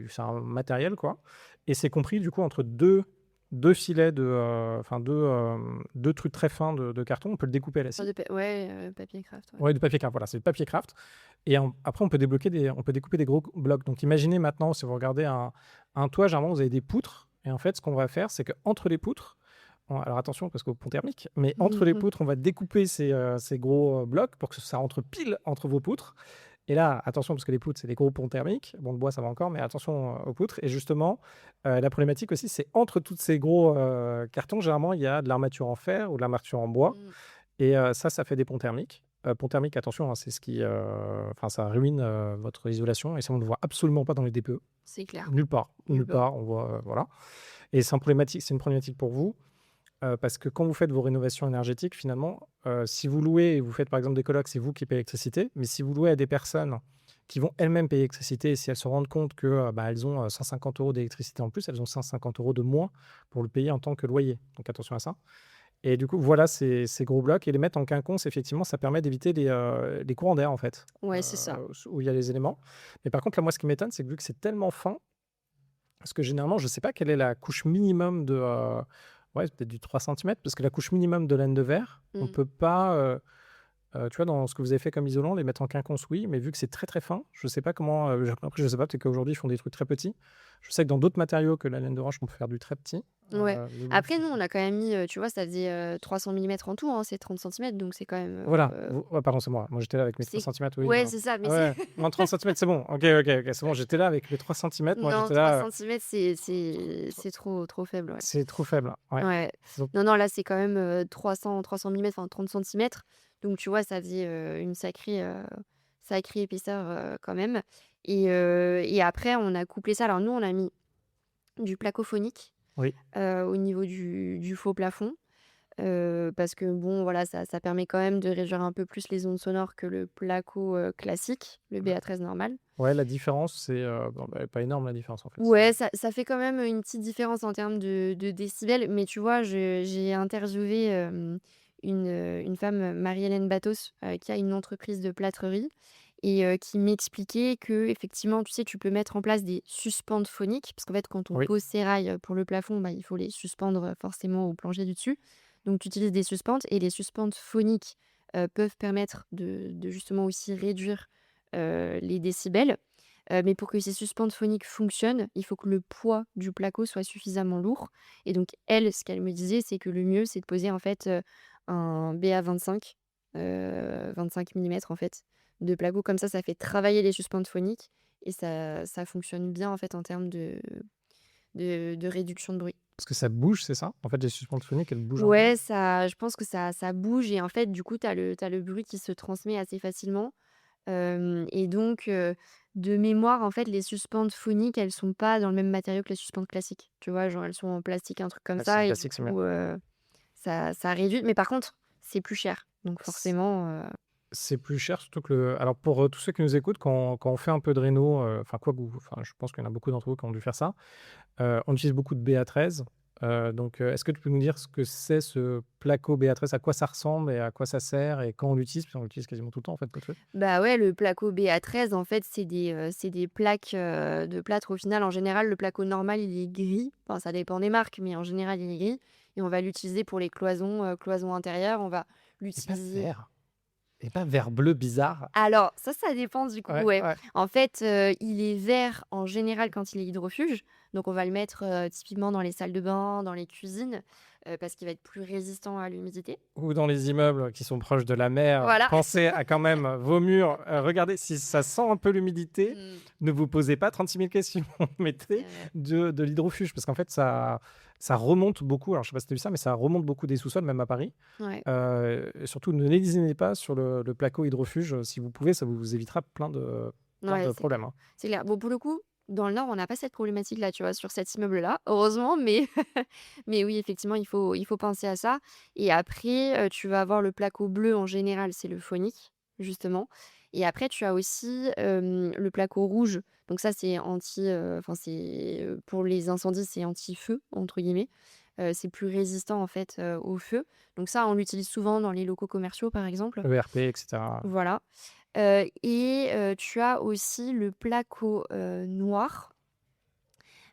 c'est un matériel, quoi et c'est compris, du coup, entre deux filets enfin 2 trucs très fins de carton. On peut le découper à la Sorte scie. de ouais, papier craft, ouais. Ouais, du papier craft, voilà, c'est du papier craft et après on peut découper des gros blocs. Donc imaginez maintenant, si vous regardez un toit, généralement vous avez des poutres et en fait, ce qu'on va faire, c'est qu'entre les poutres, alors attention parce qu'au pont thermique, mais entre les poutres, on va découper ces gros, blocs pour que ça rentre pile entre vos poutres et là, attention parce que les poutres, c'est des gros ponts thermiques. Bon, le bois, ça va encore, mais attention, aux poutres et justement, la problématique aussi, c'est entre toutes ces gros, cartons, généralement, il y a de l'armature en fer ou de l'armature en bois Mmh. et ça fait des ponts thermiques. Ponts thermiques, attention, hein, c'est ce qui, enfin, ça ruine, votre isolation et ça, on ne le voit absolument pas dans les DPE. C'est clair. Nulle Nulle part. part, on voit, voilà et c'est une problématique pour vous, parce que quand vous faites vos rénovations énergétiques, finalement, si vous louez et vous faites, par exemple, des colocs, c'est vous qui payez l'électricité, mais si vous louez à des personnes qui vont elles-mêmes payer l'électricité, si elles se rendent compte que, elles ont, 150 € d'électricité en plus, elles ont 150 € de moins pour le payer en tant que loyer, donc attention à ça. Et du coup, voilà ces gros blocs et les mettre en quinconce, effectivement, ça permet d'éviter les courants d'air, en fait, Ouais, c'est ça. où il y a les éléments. Mais par contre, là, moi, ce qui m'étonne, c'est que vu que c'est tellement fin, parce que généralement, je ne sais pas quelle est la couche minimum ouais, peut-être du 3 centimètres, parce que la couche minimum de laine de verre, on Mmh. peut pas, tu vois, dans ce que vous avez fait comme isolant, les mettre en quinconce, oui, mais vu que c'est très, très fin, je sais pas comment, après je sais pas, peut-être qu'aujourd'hui ils font des trucs très petits. Je sais que dans d'autres matériaux que la laine de roche, on peut faire du très petit, Ouais. mais bon, Après nous, on a quand même mis, tu vois, ça faisait, 300 millimètres en tout, hein, c'est 30 centimètres, donc c'est quand même, voilà, vous ouais, pardon, c'est moi. Moi, j'étais là avec mes 3 c'est centimètres, oui, ouais, non. c'est ça, mais Ah c'est ouais, moins 30 centimètres, c'est bon. OK, OK, OK, c'est bon, j'étais là avec mes 3 centimètres. Moi, non, j'étais 3 là, centimètres, c'est trop faible, ouais. c'est trop faible, ouais. Ouais. Donc Non, non, là, c'est quand même, 300 millimètres, enfin 30 centimètres, donc tu vois, ça faisait, une sacrée épaisseur, quand même et après on a couplé ça. Alors nous, on a mis du placo phonique, oui, au niveau du faux plafond. Parce que bon, voilà, ça permet quand même de réduire un peu plus les ondes sonores que le placo, classique, le le BA13 normal. ouais, la différence, c'est, bon, elle est pas énorme la différence, en fait, c'est Ouais, ça fait quand même une petite différence en termes de décibels, mais tu vois, j'ai interviewé, une femme, Marie-Hélène Batos, qui a une entreprise de plâtrerie et qui m'expliquait que effectivement, tu sais, tu peux mettre en place des suspentes phoniques, parce qu'en fait, quand on oui, pose ses rails, pour le plafond, bah, il faut les suspendre, forcément au plancher du dessus. Donc tu utilises des suspentes et les suspentes phoniques, peuvent permettre de justement aussi réduire, les décibels. Mais pour que ces suspentes phoniques fonctionnent, il faut que le poids du placo soit suffisamment lourd et donc elle, ce qu'elle me disait, c'est que le mieux, c'est de poser en fait, un BA25, 25 millimètres en fait, de placo. Comme ça fait travailler les suspentes phoniques et ça fonctionne bien en fait en termes de réduction de bruit. parce que ça bouge, c'est ça? En fait, les suspentes phoniques, elles bougent un peu? Ouais, ça je pense que ça bouge et en fait, du coup, tu as le bruit qui se transmet assez facilement. Et donc, de mémoire, en fait, les suspentes phoniques, elles sont pas dans le même matériau que les suspentes classiques. Tu vois? Genre, elles sont en plastique, un truc comme Ouais, c'est ça en et du plastique, c'est mieux. coup, ça réduit. Mais par contre, c'est plus cher. Donc C forcément, c'est plus cher, surtout que alors pour, tous ceux qui nous écoutent, quand on fait un peu de réno, enfin quoi que vous enfin, je pense qu'il y en a beaucoup d'entre vous qui ont dû faire ça. On utilise beaucoup de BA13, donc est-ce que tu peux nous dire ce que c'est ce placo BA13? À quoi ça ressemble et à quoi ça sert et quand on l'utilise? Parce qu'on l'utilise quasiment tout le temps, en fait, notre truc. bah, ouais, le placo BA13, en fait, c'est des plaques, de plâtre. Au final, en général, le placo normal, il est gris. Enfin, ça dépend des marques, mais en général, il est gris et on va l'utiliser pour les cloisons intérieures. On va Et pas l'utiliser. vert? Et pas vert bleu bizarre? Alors ça dépend du coup, Ouais, ouais. ouais. En fait, il est vert en général quand il est hydrofuge, donc on va le mettre, typiquement dans les salles de bain, dans les cuisines, parce qu'il va être plus résistant à l'humidité. Ou dans les immeubles qui sont proches de la mer, Voilà. pensez à quand même vos murs, regardez si ça sent un peu l'humidité, Mmh, ne vous posez pas 36 000 questions, c'est mettez vrai. de l'hydrofuge parce qu'en fait ça remonte beaucoup. Alors, je sais pas si tu as vu ça, mais ça remonte beaucoup des sous-sols, même à Paris. Ouais, Et surtout, ne lésinez pas sur le placo hydrofuge. Si vous pouvez, ça vous évitera plein ouais, de c'est problèmes, clair. hein. C'est clair. Bon, pour le coup, dans le Nord, on n'a pas cette problématique-là, tu vois, sur cet immeuble-là, heureusement, mais mais oui, effectivement, il faut penser à ça et après, tu vas avoir le placo bleu, en général, c'est le phonique, justement et après tu as aussi, le placo rouge, donc ça, c'est enfin, c'est, pour les incendies, c'est «anti-feu» entre guillemets, c'est plus résistant, en fait, au feu, donc ça, on l'utilise souvent dans les locaux commerciaux, par exemple. ERP, et cetera. Voilà, et tu as aussi le placo, noir.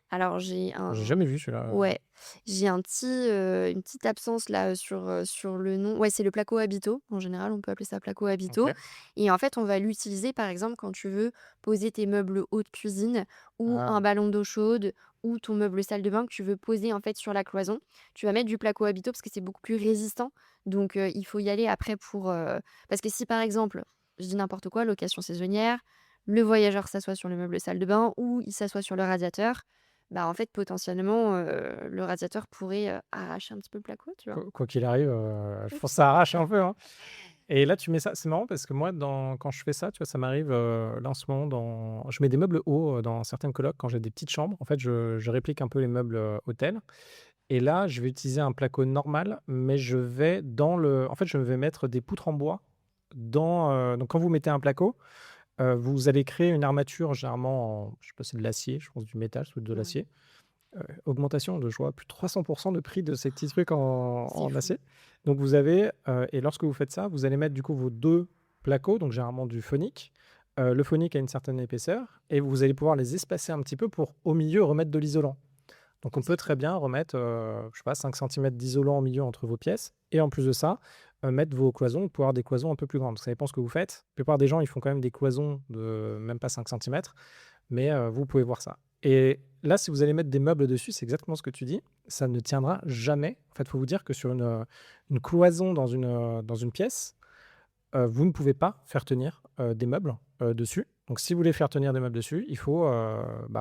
Alors J'ai jamais vu celui-là. ouais, j'ai une petite absence là, sur le nom. Ouais, c'est le placo habito. En général, on peut appeler ça placo habito OK. et en fait, on va l'utiliser, par exemple, quand tu veux poser tes meubles haute cuisine ou Ah, un ballon d'eau chaude ou ton meuble salle de bain que tu veux poser, en fait, sur la cloison. Tu vas mettre du placo habito parce que c'est beaucoup plus résistant donc il faut y aller après parce que si, par exemple, je dis n'importe quoi, location saisonnière, le voyageur s'assoit sur le meuble salle de bain ou il s'assoit sur le radiateur, bah, en fait, potentiellement, le radiateur pourrait, arracher un petit peu le placo, tu vois? quoi qu'il arrive, je pense que ça arrache un peu, hein. Et là, tu mets ça, c'est marrant parce que moi, quand je fais ça, tu vois, ça m'arrive, là, en ce moment, je mets des meubles hauts, dans certaines colocs quand j'ai des petites chambres. En fait, je réplique un peu les meubles, hôtels. Et là, je vais utiliser un placo normal, mais en fait, je vais mettre des poutres en bois donc quand vous mettez un placo, vous allez créer une armature généralement je sais pas, c'est de l'acier, je pense du métal, c'est de Ouais, l'acier. Augmentation de, je vois, plus de 300 de prix de ces petits trucs c'est en fou. acier. Donc vous avez, et lorsque vous faites ça, vous allez mettre du coup vos 2 placos, donc généralement du phonique. Le phonique a une certaine épaisseur et vous allez pouvoir les espacer un petit peu pour, au milieu, remettre de l'isolant. Donc on peut C'est très fou. bien remettre, je sais pas, 5 centimètres d'isolant au milieu entre vos pièces et en plus de ça, mettre vos cloisons pour avoir des cloisons un peu plus grandes. Ça dépend ce que vous faites. La plupart des gens, ils font quand même des cloisons de même pas 5 centimètres, mais vous pouvez voir ça. Et là, si vous allez mettre des meubles dessus, c'est exactement ce que tu dis, ça ne tiendra jamais. En fait, il faut vous dire que sur une cloison dans une pièce, vous ne pouvez pas faire tenir, des meubles, dessus. Donc si vous voulez faire tenir des meubles dessus, il faut,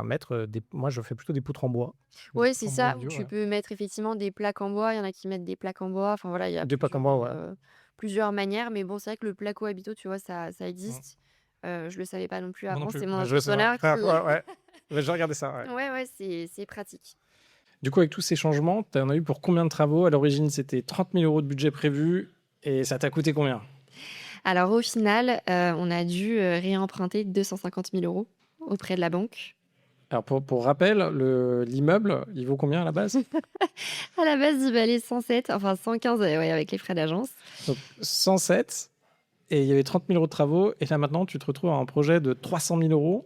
mettre, des moi je fais plutôt des poutres en bois. Je mets des Ouais, poutres c'est en bois au ça, où milieu, tu ouais. peux mettre effectivement des plaques en bois. Il y en a qui mettent des plaques en bois. Enfin voilà, il y a Des plaques en bois, ouais. plusieurs manières. Mais bon, c'est vrai que le placo habito, tu vois, ça Mmh. existe. Je le savais pas non plus Moi non avant. plus. C'est mon Bah, je sais pas. entrepreneur Première qui fois, ouais. Ouais, j'ai regardé ça, ouais. ouais, ouais, c'est pratique. Du coup, avec tous ces changements, tu en as eu pour combien de travaux? À l'origine, c'était 30 000 € de budget prévu et ça t'a coûté combien? Alors au final, on a dû, réemprunter 250 000 € auprès de la banque. Alors pour rappel, l'immeuble, il vaut combien à la base? À la base, il valait 107, enfin 115, ouais, avec les frais d'agence. Donc 107, et il y avait 30 000 € de travaux et là maintenant tu te retrouves à un projet de 300 000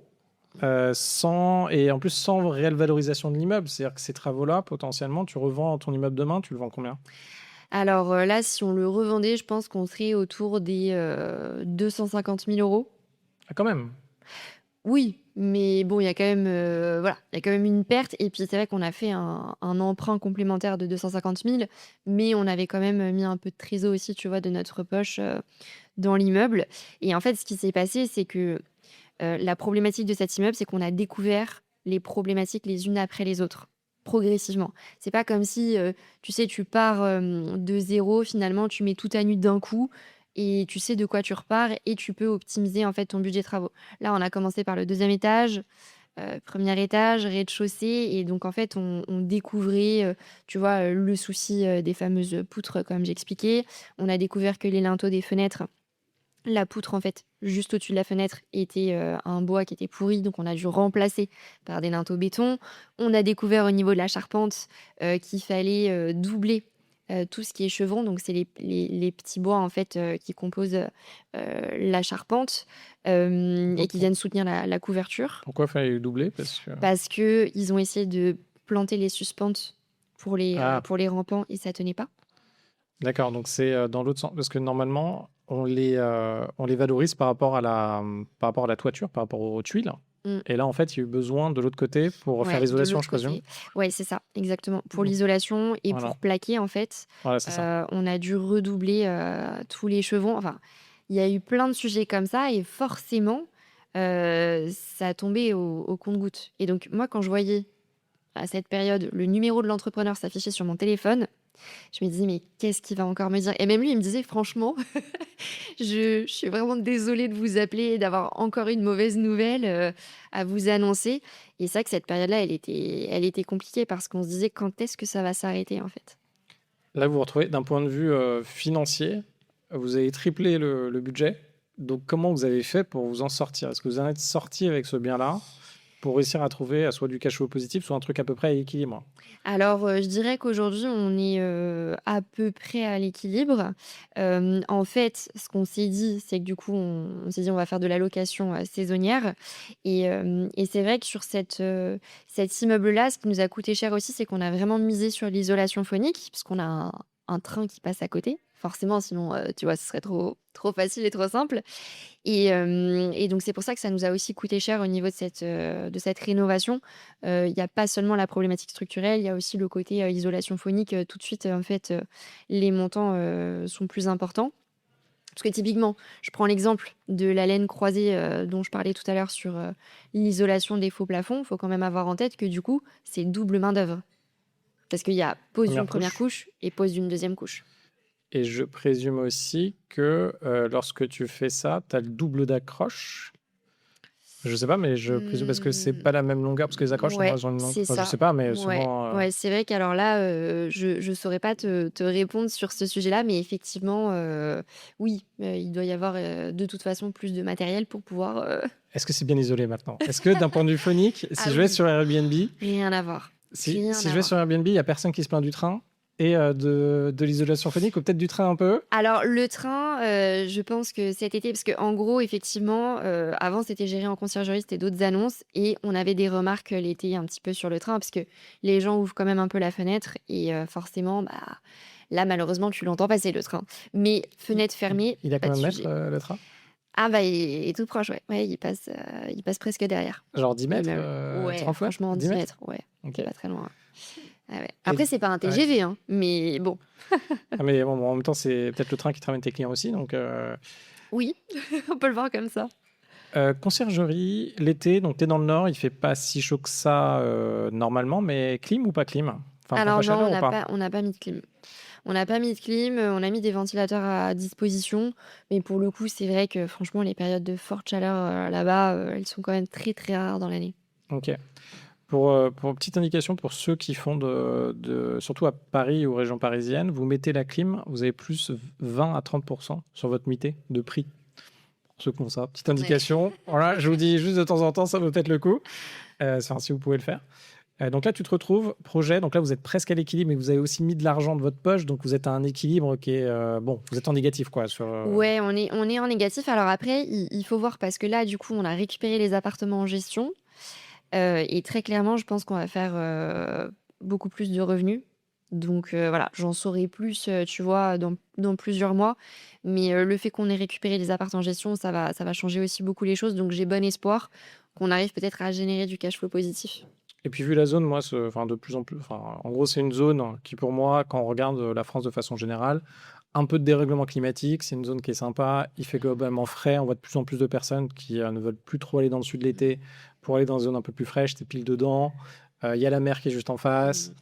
€, sans, et en plus sans réelle valorisation de l'immeuble. C'est-à-dire que ces travaux-là, potentiellement, tu revends ton immeuble demain, tu le vends combien? Alors, là, si on le revendait, je pense qu'on serait autour des, 250 000 €. Ah quand même! Oui, mais bon, il y a quand même, voilà, il y a quand même une perte et puis c'est vrai qu'on a fait un emprunt complémentaire de 250 000, mais on avait quand même, mis un peu de trésor aussi, tu vois, de notre poche, dans l'immeuble et en fait, ce qui s'est passé, c'est que, la problématique de cet immeuble, c'est qu'on a découvert les problématiques les unes après les autres, progressivement. C'est pas comme si, tu sais, tu pars, de zéro, finalement, tu mets tout à nu d'un coup et tu sais de quoi tu repars et tu peux optimiser, en fait, ton budget travaux. Là, on a commencé par le deuxième étage, 1er étage, rez-de-chaussée et donc en fait, on découvrait, tu vois, le souci, des fameuses poutres, comme j'expliquais. On a découvert que les linteaux des fenêtres, la poutre, en fait, juste au-dessus de la fenêtre était, un bois qui était pourri, donc on a dû remplacer par des linteaux béton. On a découvert au niveau de la charpente, qu'il fallait, doubler, tout ce qui est chevrons, donc c'est les petits bois, en fait, qui composent, la charpente, et qui viennent soutenir la couverture. Pourquoi fallait le doubler? Parce que Parce qu'ils ont essayé de planter les suspentes ah, pour les rampants et ça tenait pas. d'accord, donc c'est, dans l'autre sens. Parce que normalement, on les valorise par rapport à la toiture, par rapport aux tuiles, Mmh. et là, en fait, il y a eu besoin de l'autre côté pour faire Ouais, de l'isolation, l'autre je présume? côté. Ouais, c'est ça, exactement. Pour Donc l'isolation et voilà, pour plaquer, en fait, voilà, c'est ça. on a dû redoubler, tous les chevrons. Enfin, il y a eu plein de sujets comme ça et forcément, ça a tombé au compte-gouttes et donc moi, quand je voyais à cette période, le numéro de l'entrepreneur s'affichait sur mon téléphone, je me disais: «Mais qu'est-ce qu'il va encore me dire?» Et même lui, il me disait: «Franchement, je suis vraiment désolée de vous appeler et d'avoir encore une mauvaise nouvelle, à vous annoncer». Et c'est vrai que cette période-là, elle était compliquée parce qu'on se disait: «Quand est-ce que ça va s'arrêter, en fait?» Là, vous vous retrouvez d'un point de vue financier, vous avez triplé le budget. Donc, comment vous avez fait pour vous en sortir? Est-ce que vous en êtes sorti avec ce bien-là pour réussir à trouver soit du cash flow positif, soit un truc à peu près à équilibre? Alors, je dirais qu'aujourd'hui, on est, à peu près à l'équilibre. En fait, ce qu'on s'est dit, c'est que du coup, on s'est dit: «On va faire de la location, saisonnière». Et c'est vrai que sur cet immeuble-là, ce qui nous a coûté cher aussi, c'est qu'on a vraiment misé sur l'isolation phonique, parce qu'on a un train qui passe à côté. Forcément, sinon, tu vois, ce serait trop facile et trop simple. Et donc c'est pour ça que ça nous a aussi coûté cher au niveau de cette rénovation. Il y a pas seulement la problématique structurelle, il y a aussi le côté, isolation phonique, tout de suite, en fait, les montants, sont plus importants. Parce que typiquement, je prends l'exemple de la laine croisée, dont je parlais tout à l'heure sur, l'isolation des faux plafonds. Il faut quand même avoir en tête que du coup, c'est double main-d'œuvre. Parce qu'il y a pose d'une Première première couche. couche et pose d'une deuxième couche. Et je présume aussi que lorsque tu fais ça, tu as le double d'accroche. Je sais pas, mais je présume parce que c'est Mmh, pas la même longueur, parce que les accroches, ouais, elles ont une longue. c'est Enfin, je ça. sais pas, mais Ouais, souvent. ouais, c'est vrai qu'alors là, je saurais pas te répondre sur ce sujet-là, mais effectivement, oui, il doit y avoir, de toute façon plus de matériel pour pouvoir, Est-ce que c'est bien isolé maintenant? Est-ce que d'un point de vue phonique, si ah je vais oui, sur Airbnb, rien à voir, si, rien si à je vais sur voir. Airbnb, il y a personne qui se plaint du train et de l'isolation phonique, ou peut-être du train un peu? Alors le train, je pense que cet été parce qu'en gros effectivement, avant c'était géré en conciergerie, c'était d'autres annonces et on avait des remarques, l'été un petit peu sur le train parce que les gens ouvrent quand même un peu la fenêtre et forcément, bah, là malheureusement tu l'entends passer le train. Mais Il, fenêtre fermée, il a pas de combien de mètres sujet. le train? Ah bah, il est tout proche, ouais. Ouais, il passe presque derrière, Genre 10 mètres, l'immeuble. Ouais, 30 mètres, franchement 10 10 mètres? mètres, ouais, Ok. c'est pas très loin. Ah ouais. Et, Après c'est pas un ouais. TGV, hein, mais bon. Ah, mais bon, en même temps, c'est peut-être le train qui te ramène tes clients aussi. Donc, Oui, on peut le voir comme ça. conciergerie, l'été, donc tu es dans le nord, il fait pas si chaud que ça normalement, mais clim ou pas clim? Enfin, pompe Alors à non, chaleur ou pas? on n'a pas mis de clim. On n'a pas mis de clim, on a mis des ventilateurs à disposition, mais pour le coup, c'est vrai que franchement, les périodes de forte chaleur, là-bas, elles sont quand même très, très rares dans l'année. Ok. Pour petite indication, pour ceux qui font surtout à Paris ou région parisienne, vous mettez la clim, vous avez plus 20 à 30% sur votre nuitée de prix. Pour ceux qui font ça, petite Ouais. indication. Voilà, je vous dis juste de temps en temps, ça vaut peut-être le coup. Enfin, si vous pouvez le faire. Donc là, tu te retrouves, projet, donc là, vous êtes presque à l'équilibre, mais vous avez aussi mis de l'argent de votre poche, donc vous êtes à un équilibre qui est... bon, vous êtes en négatif, quoi. Ouais, on est en négatif. Alors après, il faut voir parce que là, du coup, on a récupéré les appartements en gestion, et très clairement, je pense qu'on va faire, beaucoup plus de revenus. Donc voilà, j'en saurai plus, tu vois, dans plusieurs mois. Mais le fait qu'on ait récupéré les appartements en gestion, ça va changer aussi beaucoup les choses. Donc j'ai bon espoir qu'on arrive peut-être à générer du cash flow positif. Et puis vu la zone, moi, enfin, de plus en plus... Enfin, en gros, c'est une zone qui, pour moi, quand on regarde la France de façon générale, un peu de dérèglement climatique, c'est une zone qui est sympa, il fait globalement frais, on voit de plus en plus de personnes qui ne veulent plus trop aller dans le sud l'été pour aller dans des zones un peu plus fraîches, t'es pile dedans. Il y a la mer qui est juste en face.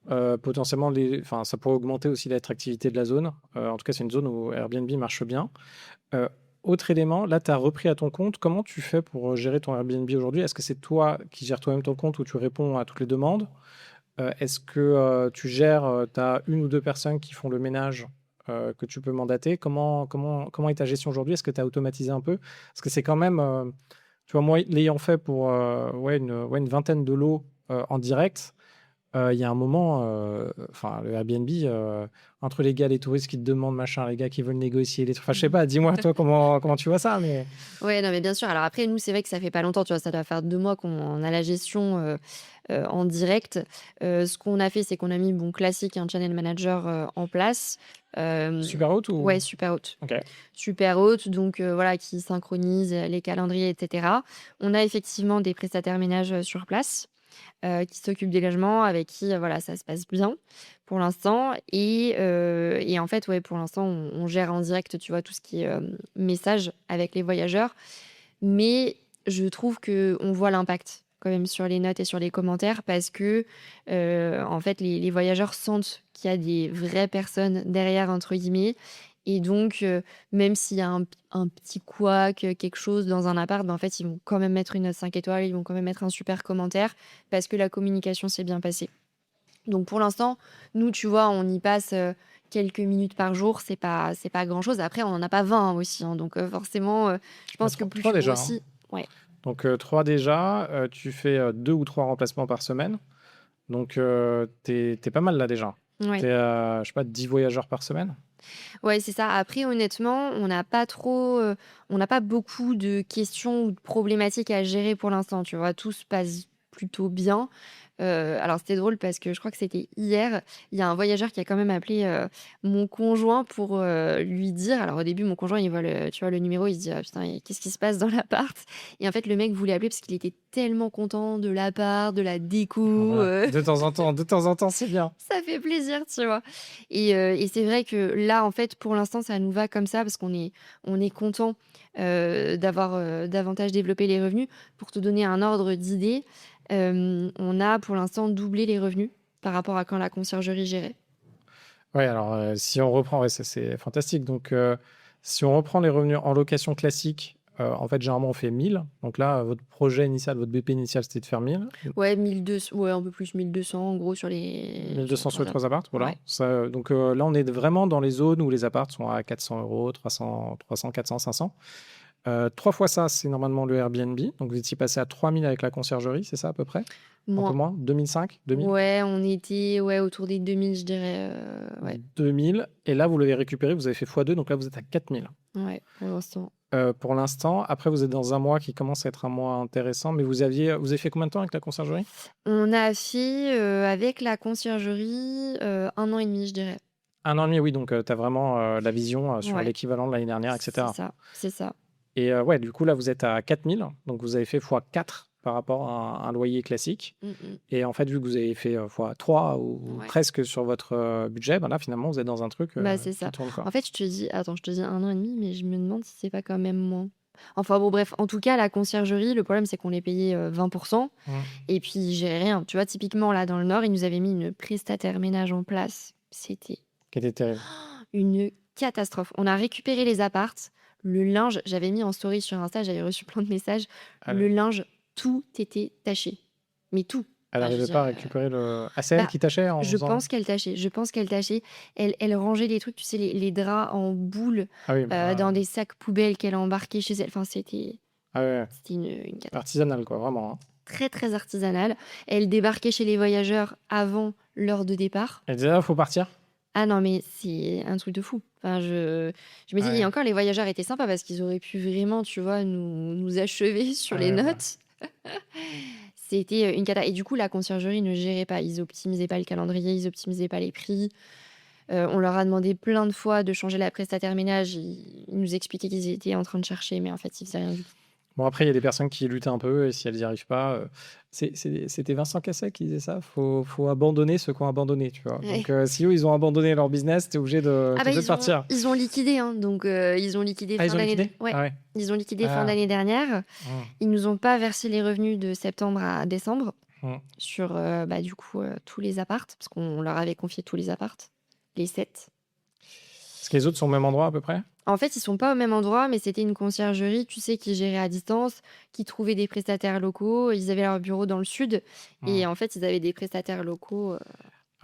Mmh. Potentiellement, enfin, ça pourrait augmenter aussi l'attractivité de la zone. En tout cas, c'est une zone où Airbnb marche bien. Euh, Autre élément, là, tu as repris à ton compte. Comment tu fais pour gérer ton Airbnb aujourd'hui? Est-ce que c'est toi qui gères toi-même ton compte ou tu réponds à toutes les demandes? Est-ce que tu gères, tu as une ou deux personnes qui font le ménage que tu peux mandater? Comment est ta gestion aujourd'hui? Est-ce que tu as automatisé un peu? Parce que c'est quand même, tu vois, moi, l'ayant fait pour une vingtaine de lots en direct, il y a un moment, enfin, le Airbnb, entre les gars, les touristes qui te demandent machin, les gars qui veulent négocier les trucs. Enfin, je sais Mmh. pas, dis-moi, toi, comment tu vois ça, mais. Ouais, non, mais bien sûr. Alors après, nous, c'est vrai que ça fait pas longtemps, tu vois? Ça doit faire 2 mois qu'on a la gestion, en direct. Ce qu'on a fait, c'est qu'on a mis, bon, classique, un channel manager, en place. Hem, Super haute ouais, ou. super haute. Ok. Super haute, donc voilà, qui synchronise, les calendriers et cetera. On a effectivement des prestataires ménage, sur place, qui s'occupent des logements, avec qui, voilà, ça se passe bien pour l'instant et en fait, ouais, pour l'instant, on gère en direct, tu vois, tout ce qui est, message avec les voyageurs. Mais je trouve qu'on voit l'impact quand même sur les notes et sur les commentaires parce que, en fait, les voyageurs sentent qu'il y a des vraies personnes «derrière» entre guillemets et donc même s'il y a un petit couac, quelque chose dans un appart, ben, en fait, ils vont quand même mettre une note 5 étoiles, ils vont quand même mettre un super commentaire parce que la communication s'est bien passée. Donc pour l'instant, nous, tu vois, on y passe, quelques minutes par jour, c'est pas grand-chose. Après, on en a pas 20 aussi, hein, donc forcément, je pense que plus 3 tu déjà, hein. grossis ouais. Donc 3 déjà, tu fais 2 ou 3 remplacements par semaine. Donc tu pas mal là déjà. Tu Ouais. es à, je sais pas, 10 voyageurs par semaine? Ouais, c'est ça. Après, honnêtement, on n'a pas beaucoup de questions ou de problématiques à gérer pour l'instant, tu vois? Tout se passe plutôt bien. Alors c'était drôle parce que je crois que c'était hier, il y a un voyageur qui a quand même appelé, mon conjoint pour, lui dire alors au début, mon conjoint, il voit tu vois, le numéro, il se dit: «Ah putain, et qu'est-ce qui se passe dans l'appart?» Et en fait, le mec voulait appeler parce qu'il était tellement content de l'appart, de la déco, Voilà. De temps en temps, c'est bien. ça fait plaisir, tu vois? Et c'est vrai que là, en fait, pour l'instant, ça nous va comme ça parce qu'on est content, d'avoir, davantage développé les revenus. Pour te donner un ordre d'idée, on a pour l'instant doublé les revenus par rapport à quand la conciergerie gérait. Ouais, alors si on reprend, ouais, ça c'est fantastique. Donc si on reprend les revenus en location classique, en fait, généralement, on fait 1000. Donc là, votre projet initial, votre BP initial, c'était de faire 1000. Ouais, 1 200, ouais, un peu plus, 1 200 en gros sur les 1200 sur 3 les 3 apparts, voilà. ouais. Ça, donc là, on est vraiment dans les zones où les apparts sont à 400 euros, 300, 300, 400, 500. 3 fois ça, c'est normalement le Airbnb. Donc vous étiez passé à 3000 avec la conciergerie, c'est ça à peu près? Un peu Moins. moins? 2005? 2000? Ouais, on était, ouais, autour des 2 000, je dirais, ouais. 2000. Et là, vous l'avez récupéré, vous avez fait x2, donc là, vous êtes à 4000. Ouais, pour l'instant. Pour l'instant, après, vous êtes dans un mois qui commence à être un mois intéressant, mais vous avez fait combien de temps avec la conciergerie? On a fait, avec la conciergerie, 1 an et demi, je dirais. Un an et demi, oui, donc tu as vraiment la vision sur Ouais, l'équivalent de l'année dernière, c'est etc. ça, c'est ça. Et ouais, du coup, là, vous êtes à 4000, donc vous avez fait x4 par rapport à un loyer classique. Mmh mh. Et en fait, vu que vous avez fait x3 ou Ouais, presque sur votre budget, ben là, finalement, vous êtes dans un truc bah, c'est qui ça. tourne, quoi. En fait, je te dis 1 an et demi, mais je me demande si c'est pas quand même moins. Enfin bon, bref, en tout cas, la conciergerie, le problème, c'est qu'on est payé, 20 Mm. et puis ils géraient rien. Tu vois, typiquement, là, dans le Nord, ils nous avaient mis une prestataire ménage en place. C'était Qui était terrible. une catastrophe. On a récupéré les apparts, le linge j'avais mis en story sur Insta, j'avais reçu plein de messages. Le Elle, linge, tout était taché. Mais tout. elle Enfin, je veux arrivait dire, pas à récupérer le. Ah, c'est elle bah, qui tâchait en je faisant. pense qu'elle tâchait. Je pense qu'elle tâchait. Elle rangeait les trucs, tu sais, les draps en boule, Ah oui, dans bah, des sacs poubelles qu'elle embarquait chez elle. Enfin, ah ouais, c'était une cata. artisanal, quoi, vraiment, hein. Très, très artisanale. Elle débarquait chez les voyageurs avant l'heure de départ. Elle disait, ah, faut partir. Ah non, mais c'est un truc de fou. Enfin, je me dis et Ouais, encore les voyageurs étaient sympas parce qu'ils auraient pu vraiment, tu vois, nous achever sur les ouais, bah. notes. C'était, une cata et du coup, la conciergerie ne gérait pas. Ils optimisaient pas le calendrier, ils optimisaient pas les prix. On leur a demandé plein de fois de changer la prestataire ménage. Ils nous expliquaient qu'ils étaient en train de chercher, mais en fait, ils faisaient rien du tout. Bon, après, il y a des personnes qui luttent un peu et si elles n'y arrivent pas, c'était Vincent Cassel qui disait ça, faut abandonner ceux qui ont abandonné, tu vois. Donc, Ouais. si eux, ils ont abandonné leur business, Ah t'es bah, obligé de partir. ils ont liquidé, hein, donc ils ont liquidé Ah, fin ils ont d'année d liquidé? ouais, Ah ouais. ils ont liquidé fin Ah. d'année dernière. Mm, Ils nous ont pas versé les revenus de septembre à décembre mm. sur, bah, du coup, tous les apparts parce qu'on leur avait confié tous les apparts, les 7. Est-ce que les autres sont au même endroit à peu près? En fait, ils sont pas au même endroit, mais c'était une conciergerie, tu sais, qui gérait à distance, qui trouvait des prestataires locaux. Ils avaient leur bureau dans le sud et Mm. en fait, ils avaient des prestataires locaux,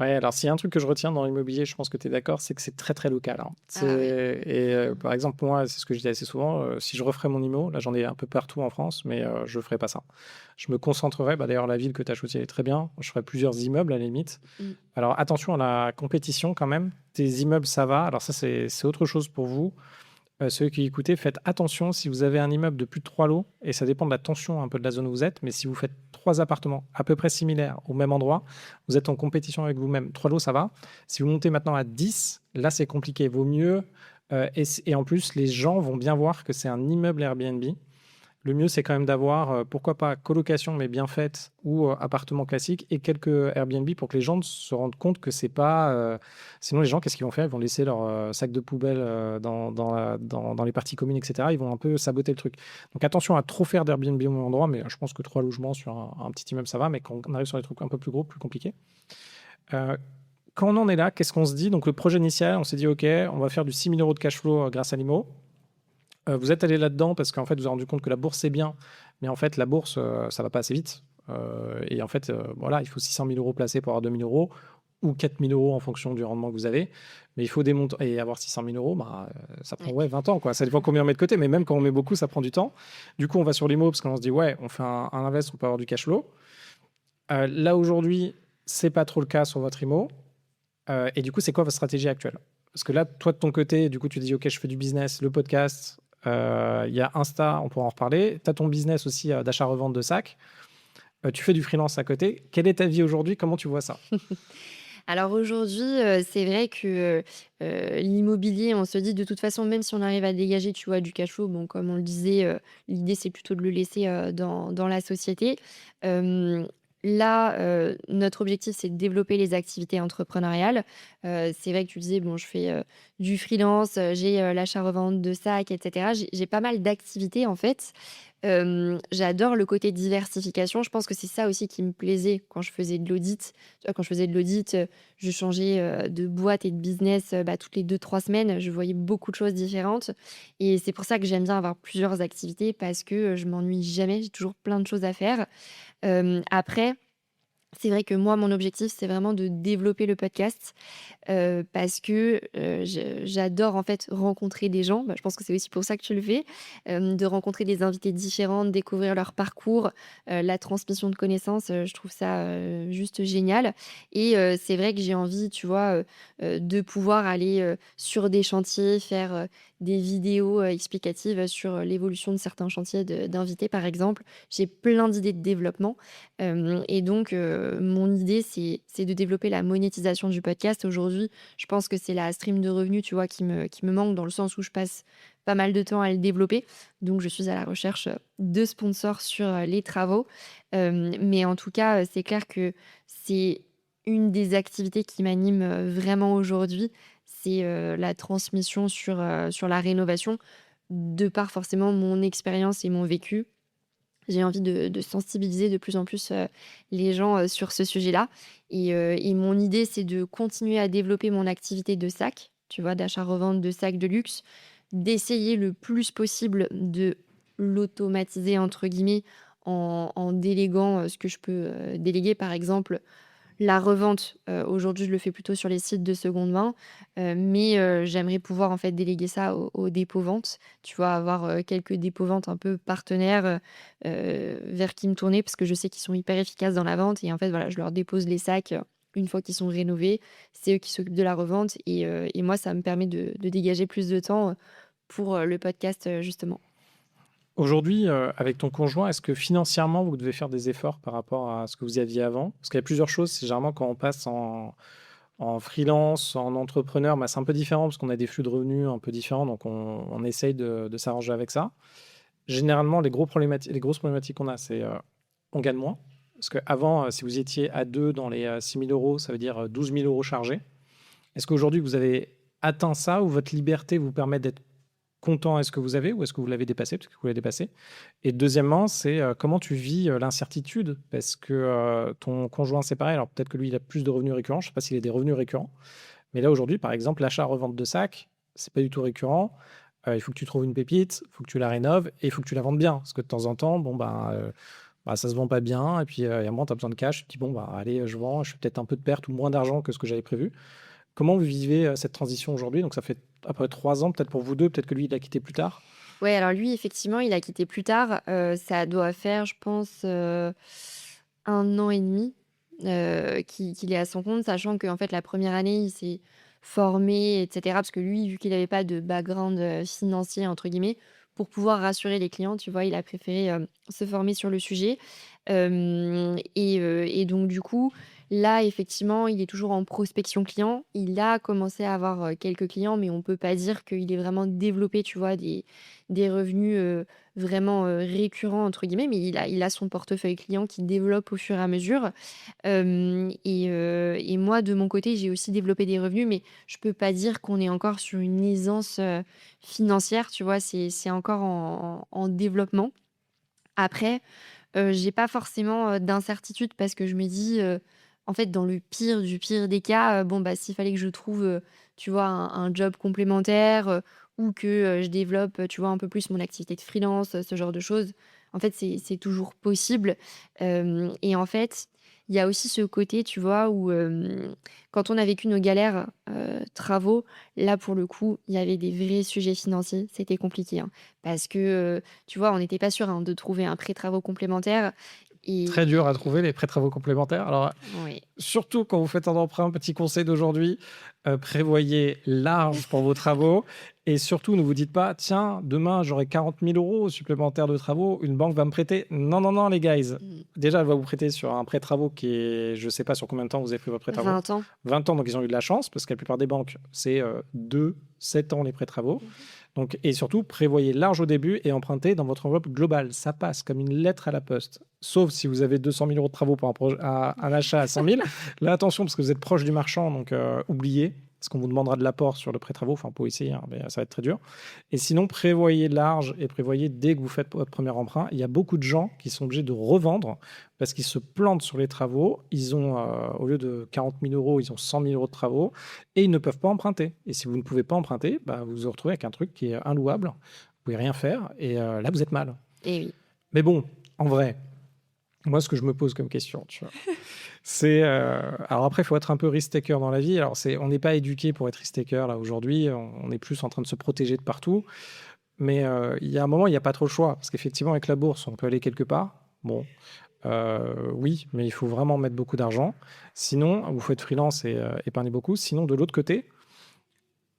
Ouais, alors s'il y a un truc que je retiens dans l'immobilier, je pense que tu es d'accord, c'est que c'est très très local, hein. ah ouais. Et par exemple, moi, c'est ce que je dis assez souvent, si je referais mon IMO, là j'en ai un peu partout en France, mais je ne ferais pas ça. Je me concentrerais, bah, d'ailleurs la ville que tu as choisie elle est très bien, je ferais plusieurs immeubles à la limite. Mmh. Alors attention à la compétition quand même, tes immeubles ça va, alors ça c'est autre chose pour vous. Ceux qui écoutez, faites attention si vous avez un immeuble de plus de 3 lots, et ça dépend de la tension un peu de la zone où vous êtes, mais si vous faites 3 appartements à peu près similaires au même endroit, vous êtes en compétition avec vous-même. 3 lots, ça va. Si vous montez maintenant à 10, là c'est compliqué. Vaut mieux. Et en plus, les gens vont bien voir que c'est un immeuble Airbnb. le mieux, c'est quand même d'avoir, pourquoi pas, colocation, mais bien faite, ou appartement classique, et quelques Airbnb pour que les gens se rendent compte que c'est pas. Sinon, les gens, qu'est-ce qu'ils vont faire? Ils vont laisser leur sac de poubelle dans les parties communes, etc. Ils vont un peu saboter le truc. Donc, attention à trop faire d'Airbnb au même endroit, mais je pense que 3 logements sur un petit immeuble, ça va. Mais quand on arrive sur des trucs un peu plus gros, plus compliqués. Euh, Quand on en est là, qu'est-ce qu'on se dit? Donc, le projet initial, on s'est dit, OK, on va faire du 6 000 € de cash flow grâce à l'IMO. Vous êtes allé là-dedans parce qu'en fait, vous vous avez rendu compte que la bourse, c'est bien, mais en fait, la bourse, ça va pas assez vite. Et en fait, voilà, il faut 600 000 € placés pour avoir 2 000 € ou 4 000 € en fonction du rendement que vous avez. Mais il faut des montants. Et avoir 600 000 €, bah, ça prend Ouais. 20 ans, quoi. Ça dépend combien on met de côté, mais même quand on met beaucoup, ça prend du temps. Du coup, on va sur l'IMO parce qu'on se dit, ouais, on fait un invest, on peut avoir du cash flow. Là, aujourd'hui, c'est pas trop le cas sur votre IMO. Et du coup, c'est quoi votre stratégie actuelle? Parce que là, toi, de ton côté, du coup, tu dis, OK, je fais du business, le podcast, il y a Insta, on pourra en reparler. Tu as ton business aussi d'achat-revente de sacs. Tu fais du freelance à côté. Quelle est ta vie aujourd'hui? Comment tu vois ça? Alors aujourd'hui, c'est vrai que, l'immobilier, on se dit de toute façon, même si on arrive à dégager, tu vois, du cash flow, bon, comme on le disait, l'idée, c'est plutôt de le laisser, dans la société. Hem, Là, notre objectif, c'est de développer les activités entrepreneuriales. C'est vrai que tu disais, bon, je fais, du freelance, j'ai, l'achat-revente de sacs et cetera. J'ai pas mal d'activités, en fait. J'adore le côté diversification. Je pense que c'est ça aussi qui me plaisait quand je faisais de l'audit. Tu vois, quand je faisais de l'audit, je changeais, de boîte et de business, bah, toutes les 2 3 semaines. Je voyais beaucoup de choses différentes et c'est pour ça que j'aime bien avoir plusieurs activités parce que, je m'ennuie jamais. J'ai toujours plein de choses à faire. Après, c'est vrai que moi, mon objectif, c'est vraiment de développer le podcast. Parce que, j'adore en fait rencontrer des gens. Bah, je pense que c'est aussi pour ça que tu le fais, de rencontrer des invités différents, de découvrir leur parcours, la transmission de connaissances, je trouve ça, juste génial et c'est vrai que j'ai envie, tu vois, de pouvoir aller, sur des chantiers, faire, des vidéos, explicatives, sur, l'évolution de certains chantiers d'invités, par exemple. J'ai plein d'idées de développement, et donc mon idée, c'est de développer la monétisation du podcast. Aujourd'hui, je pense que c'est la stream de revenus, tu vois, qui me manque dans le sens où je passe pas mal de temps à le développer. Donc je suis à la recherche, de sponsors sur, les travaux. Mais en tout cas, c'est clair que c'est une des activités qui m'anime, vraiment aujourd'hui. C'est, la transmission sur la rénovation, de par forcément mon expérience et mon vécu. J'ai envie de sensibiliser de plus en plus, les gens, sur ce sujet-là et mon idée, c'est de continuer à développer mon activité de sac, tu vois? D'achat-revente de sacs de luxe, d'essayer le plus possible de «l'automatiser» entre guillemets en déléguant, ce que je peux, déléguer. Par exemple, la revente, aujourd'hui, je le fais plutôt sur les sites de seconde main, mais j'aimerais pouvoir, en fait, déléguer ça aux dépôts-ventes. Tu vois? Avoir, quelques dépôts-ventes un peu partenaires, vers qui me tourner parce que je sais qu'ils sont hyper efficaces dans la vente et en fait, voilà, je leur dépose les sacs, une fois qu'ils sont rénovés. C'est eux qui s'occupent de la revente et moi, ça me permet de dégager plus de temps, pour, le podcast, justement. Aujourd'hui, avec ton conjoint, est-ce que financièrement, vous devez faire des efforts par rapport à ce que vous aviez avant? Parce qu'il y a plusieurs choses. C'est généralement quand on passe en freelance, en entrepreneur, bah, c'est un peu différent parce qu'on a des flux de revenus un peu différents, donc on essaye de s'arranger avec ça. Généralement, les grosses problématiques qu'on a, c'est on gagne moins. Parce qu'avant, si vous étiez à deux dans les 6 000 €, ça veut dire 12 000 € chargés. Est-ce qu'aujourd'hui, vous avez atteint ça ou votre liberté vous permet d'être content à ce que vous avez ou est-ce que vous l'avez dépassé? Parce que vous l'avez dépassé. Et deuxièmement, c'est comment tu vis l'incertitude? Parce que ton conjoint, c'est pareil. Alors peut-être que lui, il a plus de revenus récurrents. Je ne sais pas s'il a des revenus récurrents. Mais là, aujourd'hui, par exemple, l'achat-revente de sacs, c'est pas du tout récurrent. Il faut que tu trouves une pépite, il faut que tu la rénoves et il faut que tu la vendes bien. Parce que de temps en temps, bon, bah, ça se vend pas bien. Et puis, il y a un moment, tu as besoin de cash. Tu te dis, bon, bah, allez, je vends, je fais peut-être un peu de perte ou moins d'argent que ce que j'avais prévu. Comment vous vivez cette transition aujourd'hui? Donc, ça fait à peu près 3 ans, peut-être pour vous deux, peut-être que lui, il a quitté plus tard. Ouais, alors lui, effectivement, il a quitté plus tard, ça doit faire, je pense, 1 an et demi, qu'il est à son compte, sachant qu'en fait, la première année, il s'est formé et cetera. Parce que lui, vu qu'il avait pas de «background», «financier» entre guillemets, pour pouvoir rassurer les clients, tu vois, il a préféré, se former sur le sujet. Et donc du coup, Là, effectivement, il est toujours en prospection client. Il a commencé à avoir, quelques clients, mais on peut pas dire qu'il ait vraiment développé, tu vois, des revenus, vraiment, «récurrents» entre guillemets, mais il a son portefeuille client qui développe au fur et à mesure. Et moi, de mon côté, j'ai aussi développé des revenus, mais je peux pas dire qu'on est encore sur une aisance, financière, tu vois? C'est encore en développement. Après, j'ai pas forcément, d'incertitude parce que je me dis, en fait, dans le pire du pire des cas, bon, bah, s'il fallait que je trouve, tu vois, un job complémentaire, ou que, je développe, tu vois, un peu plus mon activité de freelance, ce genre de choses, en fait, c'est toujours possible. Et en fait, il y a aussi ce côté, tu vois, où, quand on a vécu nos galères, travaux, là, pour le coup, il y avait des vrais sujets financiers. C'était compliqué, hein, parce que, tu vois, on n'était pas sûr, hein, de trouver un prêt travaux complémentaire Très dur à et trouver les prêts travaux complémentaires. Alors, oui. surtout quand vous faites un emprunt, petit conseil d'aujourd'hui, prévoyez large pour vos travaux et surtout ne vous dites pas: «Tiens, demain j'aurai 40 000 € supplémentaires de travaux, une banque va me prêter». Non, non, non les guys. Mmh. Déjà, elle va vous prêter sur un prêt travaux qui est je ne sais pas sur combien de temps vous avez pris votre prêt travaux. 20 ans. 20 ans, donc ils ont eu de la chance parce que la plupart des banques, c'est, 2, 7 ans les prêts travaux. Mmh. Donc et surtout, prévoyez large au début et empruntez dans votre enveloppe globale. Ça passe comme une lettre à la poste. Sauf si vous avez 200 000 € de travaux pour un achat à 100 000. Là, attention, parce que vous êtes proche du marchand, donc oubliez, parce qu'on vous demandera de l'apport sur le prêt travaux. Enfin, pour essayer, hein, mais ça va être très dur. Et sinon, prévoyez large et prévoyez dès que vous faites votre premier emprunt. Il y a beaucoup de gens qui sont obligés de revendre parce qu'ils se plantent sur les travaux. Ils ont, au lieu de 40 000 €, ils ont 100 000 € de travaux et ils ne peuvent pas emprunter. Et si vous ne pouvez pas emprunter, bah, vous vous retrouvez avec un truc qui est inlouable. Vous pouvez rien faire et là, vous êtes mal. Et oui. Mais bon, en vrai, moi, ce que je me pose comme question, tu vois, c'est alors après, il faut être un peu risk-taker dans la vie. Alors, on n'est pas éduqué pour être risk-taker là aujourd'hui. On est plus en train de se protéger de partout. Mais il y a un moment, il n'y a pas trop le choix. Parce qu'effectivement, avec la bourse, on peut aller quelque part. Bon, oui, mais il faut vraiment mettre beaucoup d'argent. Sinon, vous faites freelance et épargnez beaucoup. Sinon, de l'autre côté,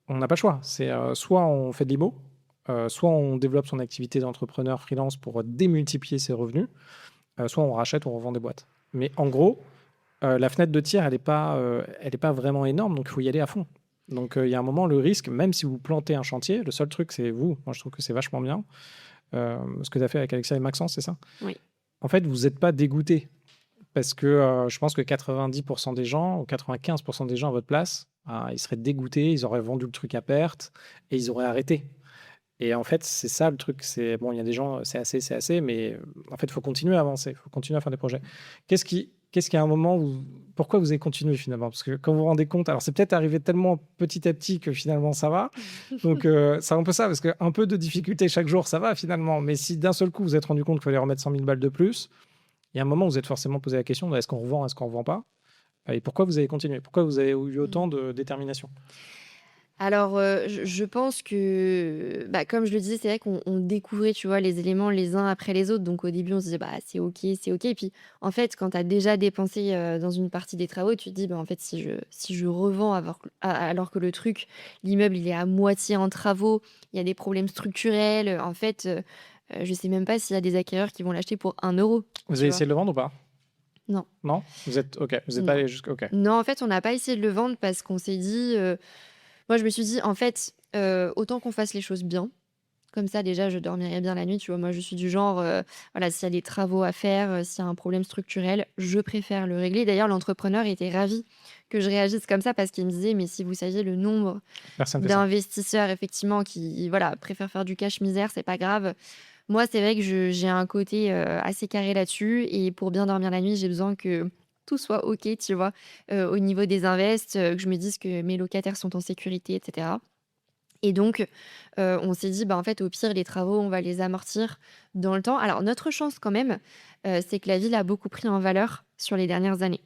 on n'a pas le choix. C'est soit on fait de l'IMO, soit on développe son activité d'entrepreneur freelance pour démultiplier ses revenus, soit on rachète ou on revend des boîtes. Mais en gros, la fenêtre de tir, elle est pas vraiment énorme, donc il faut y aller à fond. Donc il y a un moment, le risque, même si vous plantez un chantier, le seul truc, c'est vous. Moi, je trouve que c'est vachement bien. Ce que tu as fait avec Alexa et Maxence, c'est ça? Oui. En fait, vous n'êtes pas dégoûté. Parce que je pense que 90% des gens, ou 95% des gens à votre place, ils seraient dégoûtés, ils auraient vendu le truc à perte et ils auraient arrêté. Et en fait, c'est ça le truc. C'est bon, il y a des gens, c'est assez, mais en fait, il faut continuer à avancer, il faut continuer à faire des projets. Qu'est-ce qui a un moment où, pourquoi vous avez continué finalement? Parce que quand vous vous rendez compte, alors c'est peut-être arrivé tellement petit à petit que finalement ça va. Donc c'est un peu ça, parce qu'un peu de difficulté chaque jour, ça va finalement. Mais si d'un seul coup vous êtes rendu compte qu'il fallait remettre 100 000 balles de plus, il y a un moment où vous êtes forcément posé la question de est-ce qu'on revend pas? Et pourquoi vous avez continué? Pourquoi vous avez eu Mmh. autant de détermination? Alors, je pense que, bah, comme je le disais, c'est vrai qu'on découvrait, tu vois, les éléments les uns après les autres. Donc au début, on se disait: «Bah, c'est OK, c'est OK». Et puis, en fait, quand tu as déjà dépensé, dans une partie des travaux, tu te dis: «Bah, en fait, si je revends alors que le truc, l'immeuble, il est à moitié en travaux, il y a des problèmes structurels, en fait, je sais même pas s'il y a des acquéreurs qui vont l'acheter pour 1 €», Vous tu avez vois? essayé de le vendre ou pas? Non, Non? Vous êtes OK, vous n'êtes pas non. allé jusqu'à OK. Non, en fait, on n'a pas essayé de le vendre parce qu'on s'est dit, moi, je me suis dit: «En fait, autant qu'on fasse les choses bien. Comme ça, déjà, je dormirai bien la nuit», tu vois? Moi, je suis du genre, voilà, s'il y a des travaux à faire, s'il y a un problème structurel, je préfère le régler. D'ailleurs, l'entrepreneur était ravi que je réagisse comme ça parce qu'il me disait: «Mais si vous saviez le nombre Personne fait ça. d'investisseurs, effectivement, qui, voilà, préfèrent faire du cash misère, c'est pas grave». Moi, c'est vrai que j'ai un côté, assez carré là-dessus et pour bien dormir la nuit, j'ai besoin que tout soit OK, tu vois? Au niveau des invests, que je me dise que mes locataires sont en sécurité et cetera. Et donc, on s'est dit: «Bah, en fait, au pire, les travaux, on va les amortir dans le temps». Alors notre chance quand même, c'est que la ville a beaucoup pris en valeur sur les dernières années.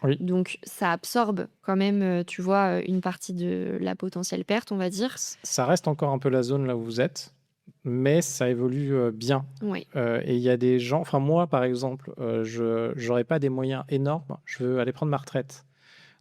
Oui. Donc ça absorbe quand même, tu vois, une partie de la potentielle perte, on va dire. Ça reste encore un peu la zone là où vous êtes, mais ça évolue, bien. Oui. Et il y a des gens, enfin moi par exemple, je n'aurais pas des moyens énormes. Je veux aller prendre ma retraite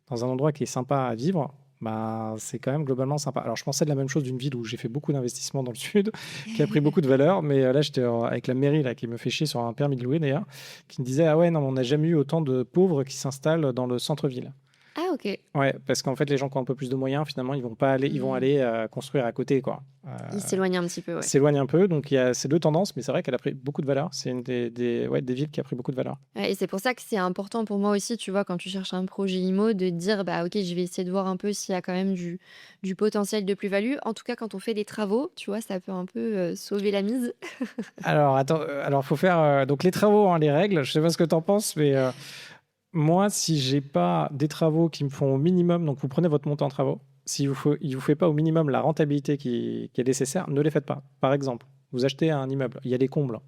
dans un endroit qui est sympa à vivre. bah, c'est quand même globalement sympa. Alors, je pensais de la même chose d'une ville où j'ai fait beaucoup d'investissements dans le sud, qui a pris beaucoup de valeur, mais là, j'étais avec la mairie là, qui me fait chier sur un permis de louer d'ailleurs, qui me disait, ah ouais, non, on n'a jamais eu autant de pauvres qui s'installent dans le centre-ville. Ah OK. Ouais, parce qu'en fait, les gens qui ont un peu plus de moyens, finalement, ils vont pas aller, ils vont Mmh. aller construire à côté, quoi. Il s'éloigne un petit peu, ouais. S'éloigne un peu, donc il y a ces deux tendances, mais c'est vrai qu'elle a pris beaucoup de valeur. C'est une ouais, des villes qui a pris beaucoup de valeur. Ouais et c'est pour ça que c'est important pour moi aussi, tu vois, quand tu cherches un projet IMO, de te dire: «Bah, OK, je vais essayer de voir un peu s'il y a quand même du potentiel de plus-value». En tout cas, quand on fait des travaux, tu vois, ça peut un peu, sauver la mise. Alors, attends, alors faut faire donc les travaux, hein, les règles. Je sais pas ce que tu en penses, mais moi, si j'ai pas des travaux qui me font au minimum, donc vous prenez votre montant en travaux, il vous fait pas au minimum la rentabilité qui est nécessaire, ne les faites pas. Par exemple, vous achetez un immeuble, il y a des combles.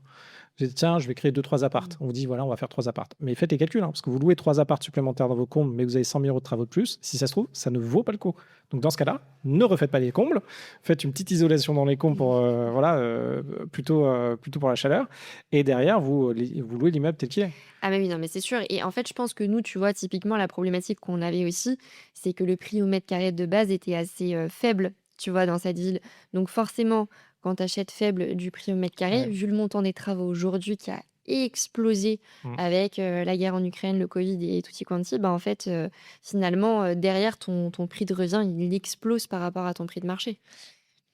Vous dites, tiens, je vais créer deux, trois appartes. Mmh. On vous dit, voilà, on va faire trois appartes. Mais faites les calculs, hein, parce que vous louez trois appartes supplémentaires dans vos combles, mais vous avez 100 000 euros de travaux de plus. Si ça se trouve, ça ne vaut pas le coup. Donc, dans ce cas-là, ne refaites pas les combles. Faites une petite isolation dans les combles pour, voilà, plutôt pour la chaleur. Et derrière, vous louez l'immeuble tel qu'il est. Ah mais oui, non, mais c'est sûr et en fait, je pense que nous, tu vois, typiquement, la problématique qu'on avait aussi, c'est que le prix au mètre carré de base était assez, faible, tu vois, dans cette ville. Donc forcément, quand tu achètes faible du prix au mètre carré, Ouais. vu le montant des travaux aujourd'hui qui a explosé Mm. avec, la guerre en Ukraine, le Covid et tutti quanti, bah, en fait, finalement, derrière ton prix de revient, il explose par rapport à ton prix de marché.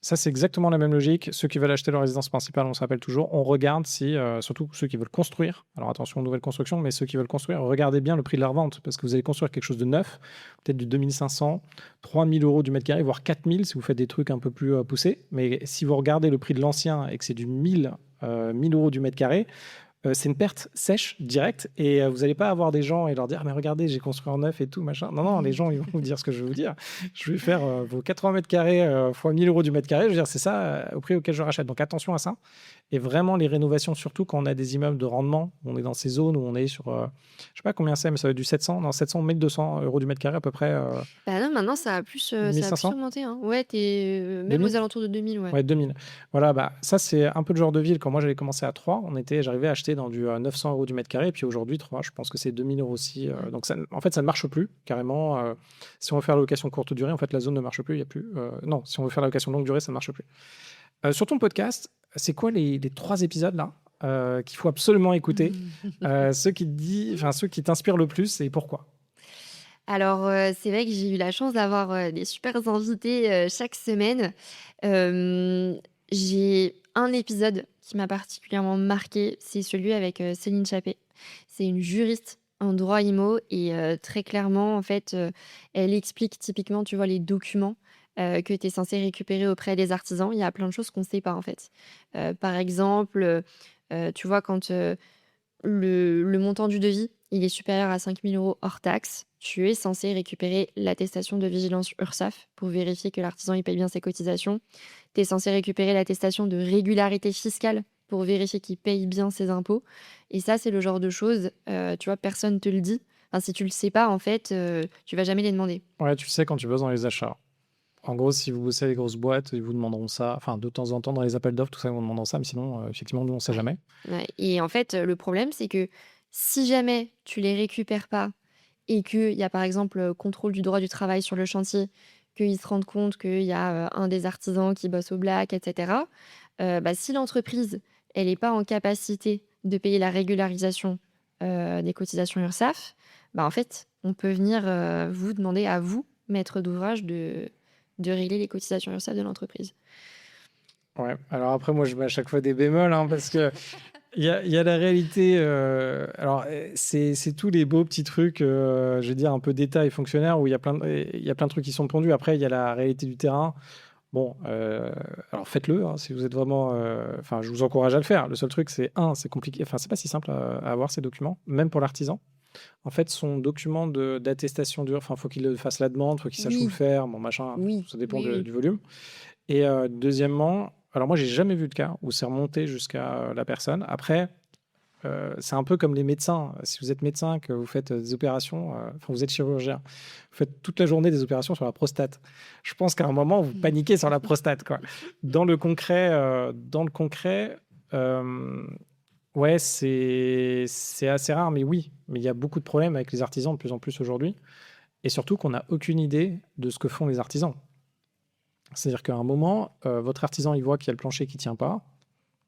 Ça, c'est exactement la même logique. Ceux qui veulent acheter leur résidence principale, on se rappelle toujours, on regarde si, surtout ceux qui veulent construire, alors attention aux nouvelles constructions, mais ceux qui veulent construire, regardez bien le prix de la revente, parce que vous allez construire quelque chose de neuf, peut-être du 2500, 3000 euros du mètre carré, voire 4000 si vous faites des trucs un peu plus poussés. Mais si vous regardez le prix de l'ancien et que c'est du 1000 euros du mètre carré, c'est une perte sèche, directe, et vous n'allez pas avoir des gens et leur dire «Ah, mais regardez, j'ai construit en neuf et tout, machin». Non, non, les gens, ils vont vous dire ce que je vais vous dire. Je vais faire vos 80 mètres carrés fois 1000 euros du mètre carré. Je veux dire, c'est ça au prix auquel je rachète. Donc attention à ça. Et vraiment, les rénovations, surtout quand on a des immeubles de rendement, on est dans ces zones où on est sur, je sais pas combien c'est, mais ça va être du 700, non, 700, 1200 euros du mètre carré à peu près, Bah, non, maintenant ça a plus 1500, augmenté, hein. Ouais, tu même 2000. aux alentours de 2000, ouais. Ouais, 2000. Voilà, bah, ça, c'est un peu le genre de ville. Quand moi, j'avais commencé à 3, j'arrivais à acheter dans du 900 euros du mètre carré. Et puis aujourd'hui, 3, je pense que c'est 2000 euros aussi. Mmh. Donc, en fait, ça ne marche plus, carrément. Si on veut faire la location courte durée, en fait, la zone ne marche plus. Il y a plus. Non, si on veut faire la location longue durée, ça ne marche plus. Sur ton podcast, c'est quoi les 3 épisodes là qu'il faut absolument écouter, ceux qui t'inspirent le plus et pourquoi? Alors, c'est vrai que j'ai eu la chance d'avoir, des super invités, chaque semaine. J'ai un épisode qui m'a particulièrement marqué, c'est celui avec, Céline Chappé. C'est une juriste en droit IMO et très clairement, en fait, elle explique typiquement, tu vois, les documents, que tu es censé récupérer auprès des artisans. Il y a plein de choses qu'on ne sait pas, en fait. Par exemple, tu vois, quand, le montant du devis, il est supérieur à 5 000 € hors taxe. Tu es censé récupérer l'attestation de vigilance URSSAF pour vérifier que l'artisan il paye bien ses cotisations. Tu es censé récupérer l'attestation de régularité fiscale pour vérifier qu'il paye bien ses impôts. Et ça, c'est le genre de choses, tu vois, personne te le dit. Enfin, si tu le sais pas, en fait, tu vas jamais les demander. Ouais, tu sais quand tu bosses dans les achats. En gros, si vous bossez avec les grosses boîtes, ils vous demanderont ça. Enfin, de temps en temps, dans les appels d'offres, tout ça, ils vous demanderont ça. Mais sinon, effectivement, nous, on ne sait jamais. Ouais. Et en fait, le problème, c'est que si jamais tu les récupères pas et qu'il y a, par exemple, contrôle du droit du travail sur le chantier, qu'ils se rendent compte qu'il y a, un des artisans qui bosse au black et cetera, bah, si l'entreprise, elle est pas en capacité de payer la régularisation, des cotisations URSSAF, bah, en fait, on peut venir, vous demander à vous, maître d'ouvrage, de régler les cotisations URSSAF de l'entreprise. Ouais. Alors après, moi, je mets à chaque fois des bémols, hein, parce que il y a la réalité. Alors, c'est tous les beaux petits trucs, je vais dire un peu d'État et fonctionnaire où il y a plein de trucs qui sont pondus. Après, il y a la réalité du terrain. Bon, alors faites-le, hein, si vous êtes vraiment. Enfin, je vous encourage à le faire. Le seul truc, c'est compliqué. Enfin, c'est pas si simple à avoir ces documents, même pour l'artisan. En fait, son document d'attestation enfin, faut qu'il fasse la demande, faut qu'il sache où le Oui, faire, bon machin. oui, Ça dépend oui, oui. du volume. Et deuxièmement, alors moi, j'ai jamais vu de cas où c'est remonté jusqu'à la personne. Après, c'est un peu comme les médecins. Si vous êtes médecin, que vous faites des opérations, enfin, vous êtes chirurgien, vous faites toute la journée des opérations sur la prostate. Je pense qu'à un moment, vous Mmh. paniquez sur la prostate, quoi. Dans le concret, euh, ouais, c'est assez rare, mais oui. Mais il y a beaucoup de problèmes avec les artisans de plus en plus aujourd'hui. et surtout qu'on n'a aucune idée de ce que font les artisans. C'est-à-dire qu'à un moment, votre artisan, il voit qu'il y a le plancher qui ne tient pas.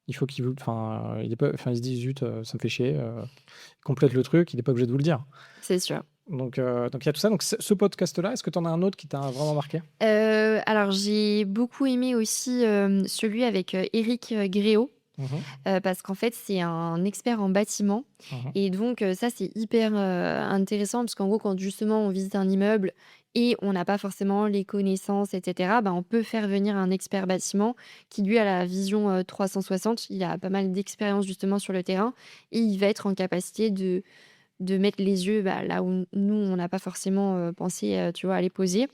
Il faut qu'il il se dit, zut, ça me fait chier. Il complète le truc, il n'est pas obligé de vous le dire. C'est sûr. Donc, il y a tout ça. Donc, ce podcast-là, est-ce que tu en as un autre qui t'a vraiment marqué? Alors, j'ai beaucoup aimé aussi celui avec Éric Gréau. Parce qu'en fait, c'est un expert en bâtiment. Et donc, ça, c'est hyper intéressant parce qu'en gros, quand justement on visite un immeuble et on n'a pas forcément les connaissances, etc., on peut faire venir un expert bâtiment qui, lui, a la vision 360. Il a pas mal d'expérience justement sur le terrain et il va être en capacité de mettre les yeux là où nous, on n'a pas forcément pensé, tu vois, à les poser.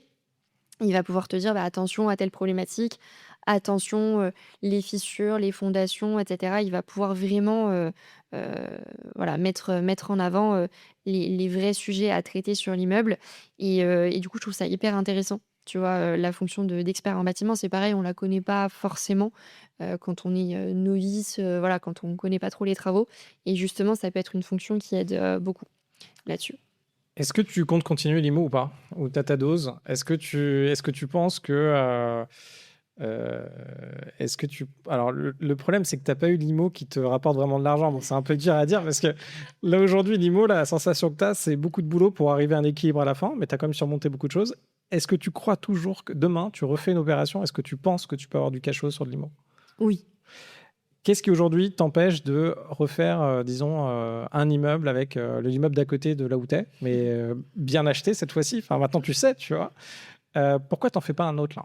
Il va pouvoir te dire attention à telle problématique, attention les fissures, les fondations, etc. Il va pouvoir vraiment voilà, mettre en avant les vrais sujets à traiter sur l'immeuble. Et du coup, je trouve ça hyper intéressant. Tu vois, la fonction d'expert en bâtiment, c'est pareil, on ne la connaît pas forcément quand on est novice, voilà, quand on ne connaît pas trop les travaux. Et justement, ça peut être une fonction qui aide beaucoup là-dessus. Est-ce que tu comptes continuer l'IMO ou pas? Ou t'as ta dose? Est-ce que tu penses que... Alors, le problème, c'est que tu n'as pas eu l'IMO qui te rapporte vraiment de l'argent. Bon, c'est un peu dur à dire parce que là, aujourd'hui, l'IMO, la sensation que tu as, c'est beaucoup de boulot pour arriver à un équilibre à la fin, mais tu as quand même surmonté beaucoup de choses. Est-ce que tu crois toujours que demain, tu refais une opération? Est-ce que tu penses que tu peux avoir du cash flow sur de l'IMO? Oui. Qu'est-ce qui aujourd'hui t'empêche de refaire, disons, un immeuble avec l'immeuble d'à côté de là où tu es, mais bien acheté cette fois-ci? Enfin, maintenant, tu sais, tu vois. Pourquoi t'en fais pas un autre là?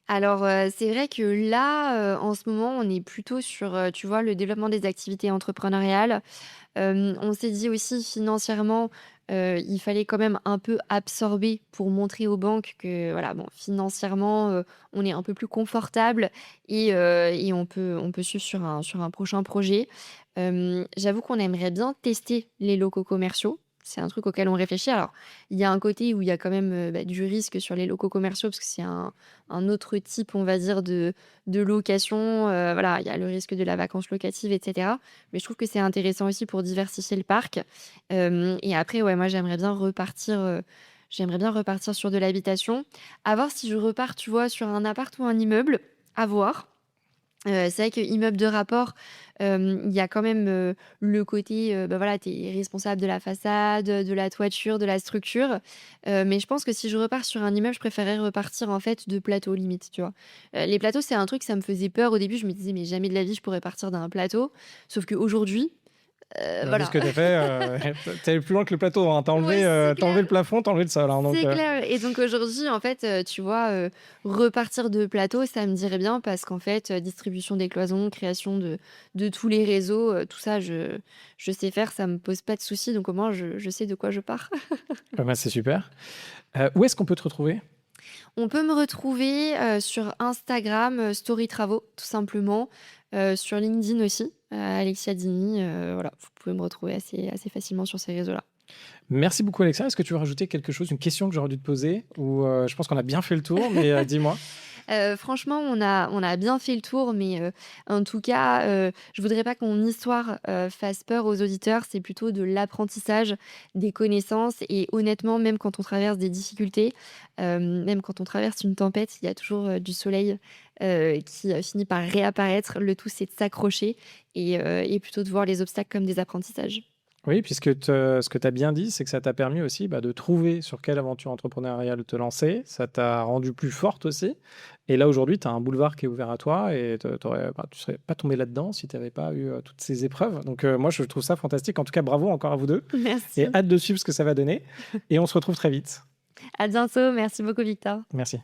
Alors, c'est vrai que là, en ce moment, on est plutôt sur, tu vois, le développement des activités entrepreneuriales. On s'est dit aussi financièrement, il fallait quand même un peu absorber pour montrer aux banques que voilà, bon, financièrement, on est un peu plus confortable et on peut suivre sur un prochain projet. J'avoue qu'on aimerait bien tester les locaux commerciaux. C'est un truc auquel on réfléchit. Alors, il y a un côté où il y a quand même, du risque sur les locaux commerciaux parce que c'est un autre type, on va dire, de location. Voilà, il y a le risque de la vacance locative, et cetera. Mais je trouve que c'est intéressant aussi pour diversifier le parc. Et après, ouais, moi, j'aimerais bien repartir sur de l'habitation. À voir si je repars, tu vois, sur un appart ou un immeuble, à voir. C'est vrai que immeuble de rapport, il y a quand même, le côté, voilà, tu es responsable de la façade, de la toiture, de la structure. Mais je pense que si je repars sur un immeuble, je préférerais repartir, en fait, de plateau limite, tu vois? Les plateaux, c'est un truc, ça me faisait peur au début. Je me disais: «Mais jamais de la vie, je pourrais partir d'un plateau». Sauf qu'aujourd'hui, Vu voilà. ce que tu as fait, tu allé plus loin que le plateau. Hein. Tu as Ouais, c'est enlevé clair. le plafond, tu as enlevé le sol. Hein, donc, C'est clair et donc aujourd'hui, en fait, tu vois, repartir de plateau, ça me dirait bien parce qu'en fait, distribution des cloisons, création de tous les réseaux, tout ça, je sais faire, ça me pose pas de soucis, donc au moins je sais de quoi je pars. c'est super. Où est-ce qu'on peut te retrouver? On peut me retrouver, sur Instagram, Story Travaux, tout simplement, sur LinkedIn aussi, Alexia Dini, voilà, vous pouvez me retrouver assez facilement sur ces réseaux-là. Merci beaucoup, Alexa. Est-ce que tu veux rajouter quelque chose, une question que j'aurais dû te poser? Ou je pense qu'on a bien fait le tour, mais dis-moi. Franchement, on a bien fait le tour, mais en tout cas, je voudrais pas que mon histoire, fasse peur aux auditeurs. C'est plutôt de l'apprentissage, des connaissances et honnêtement, même quand on traverse des difficultés, même quand on traverse une tempête, il y a toujours, du soleil, qui, finit par réapparaître. Le tout, c'est de s'accrocher et plutôt de voir les obstacles comme des apprentissages. Oui, puisque ce que tu as bien dit, c'est que ça t'a permis aussi de trouver sur quelle aventure entrepreneuriale te lancer. Ça t'a rendu plus forte aussi. Et là, aujourd'hui, tu as un boulevard qui est ouvert à toi et tu ne serais pas tombé là-dedans si tu n'avais pas eu toutes ces épreuves. Donc, moi, je trouve ça fantastique. En tout cas, bravo encore à vous deux. Et Merci. hâte de suivre ce que ça va donner. Et on se retrouve très vite. À bientôt. Merci beaucoup, Victor. Merci.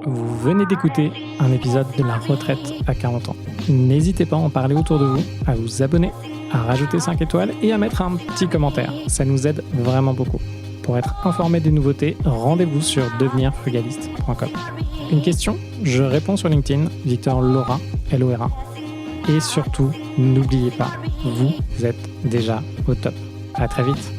Vous venez d'écouter un épisode de La Retraite à 40 ans. N'hésitez pas à en parler autour de vous, à vous abonner, à rajouter 5 étoiles et à mettre un petit commentaire. Ça nous aide vraiment beaucoup. Pour être informé des nouveautés, rendez-vous sur devenirfrugaliste.com. Une question? Je réponds sur LinkedIn, Victor Lora, Lora. Et surtout, n'oubliez pas, vous êtes déjà au top. À très vite.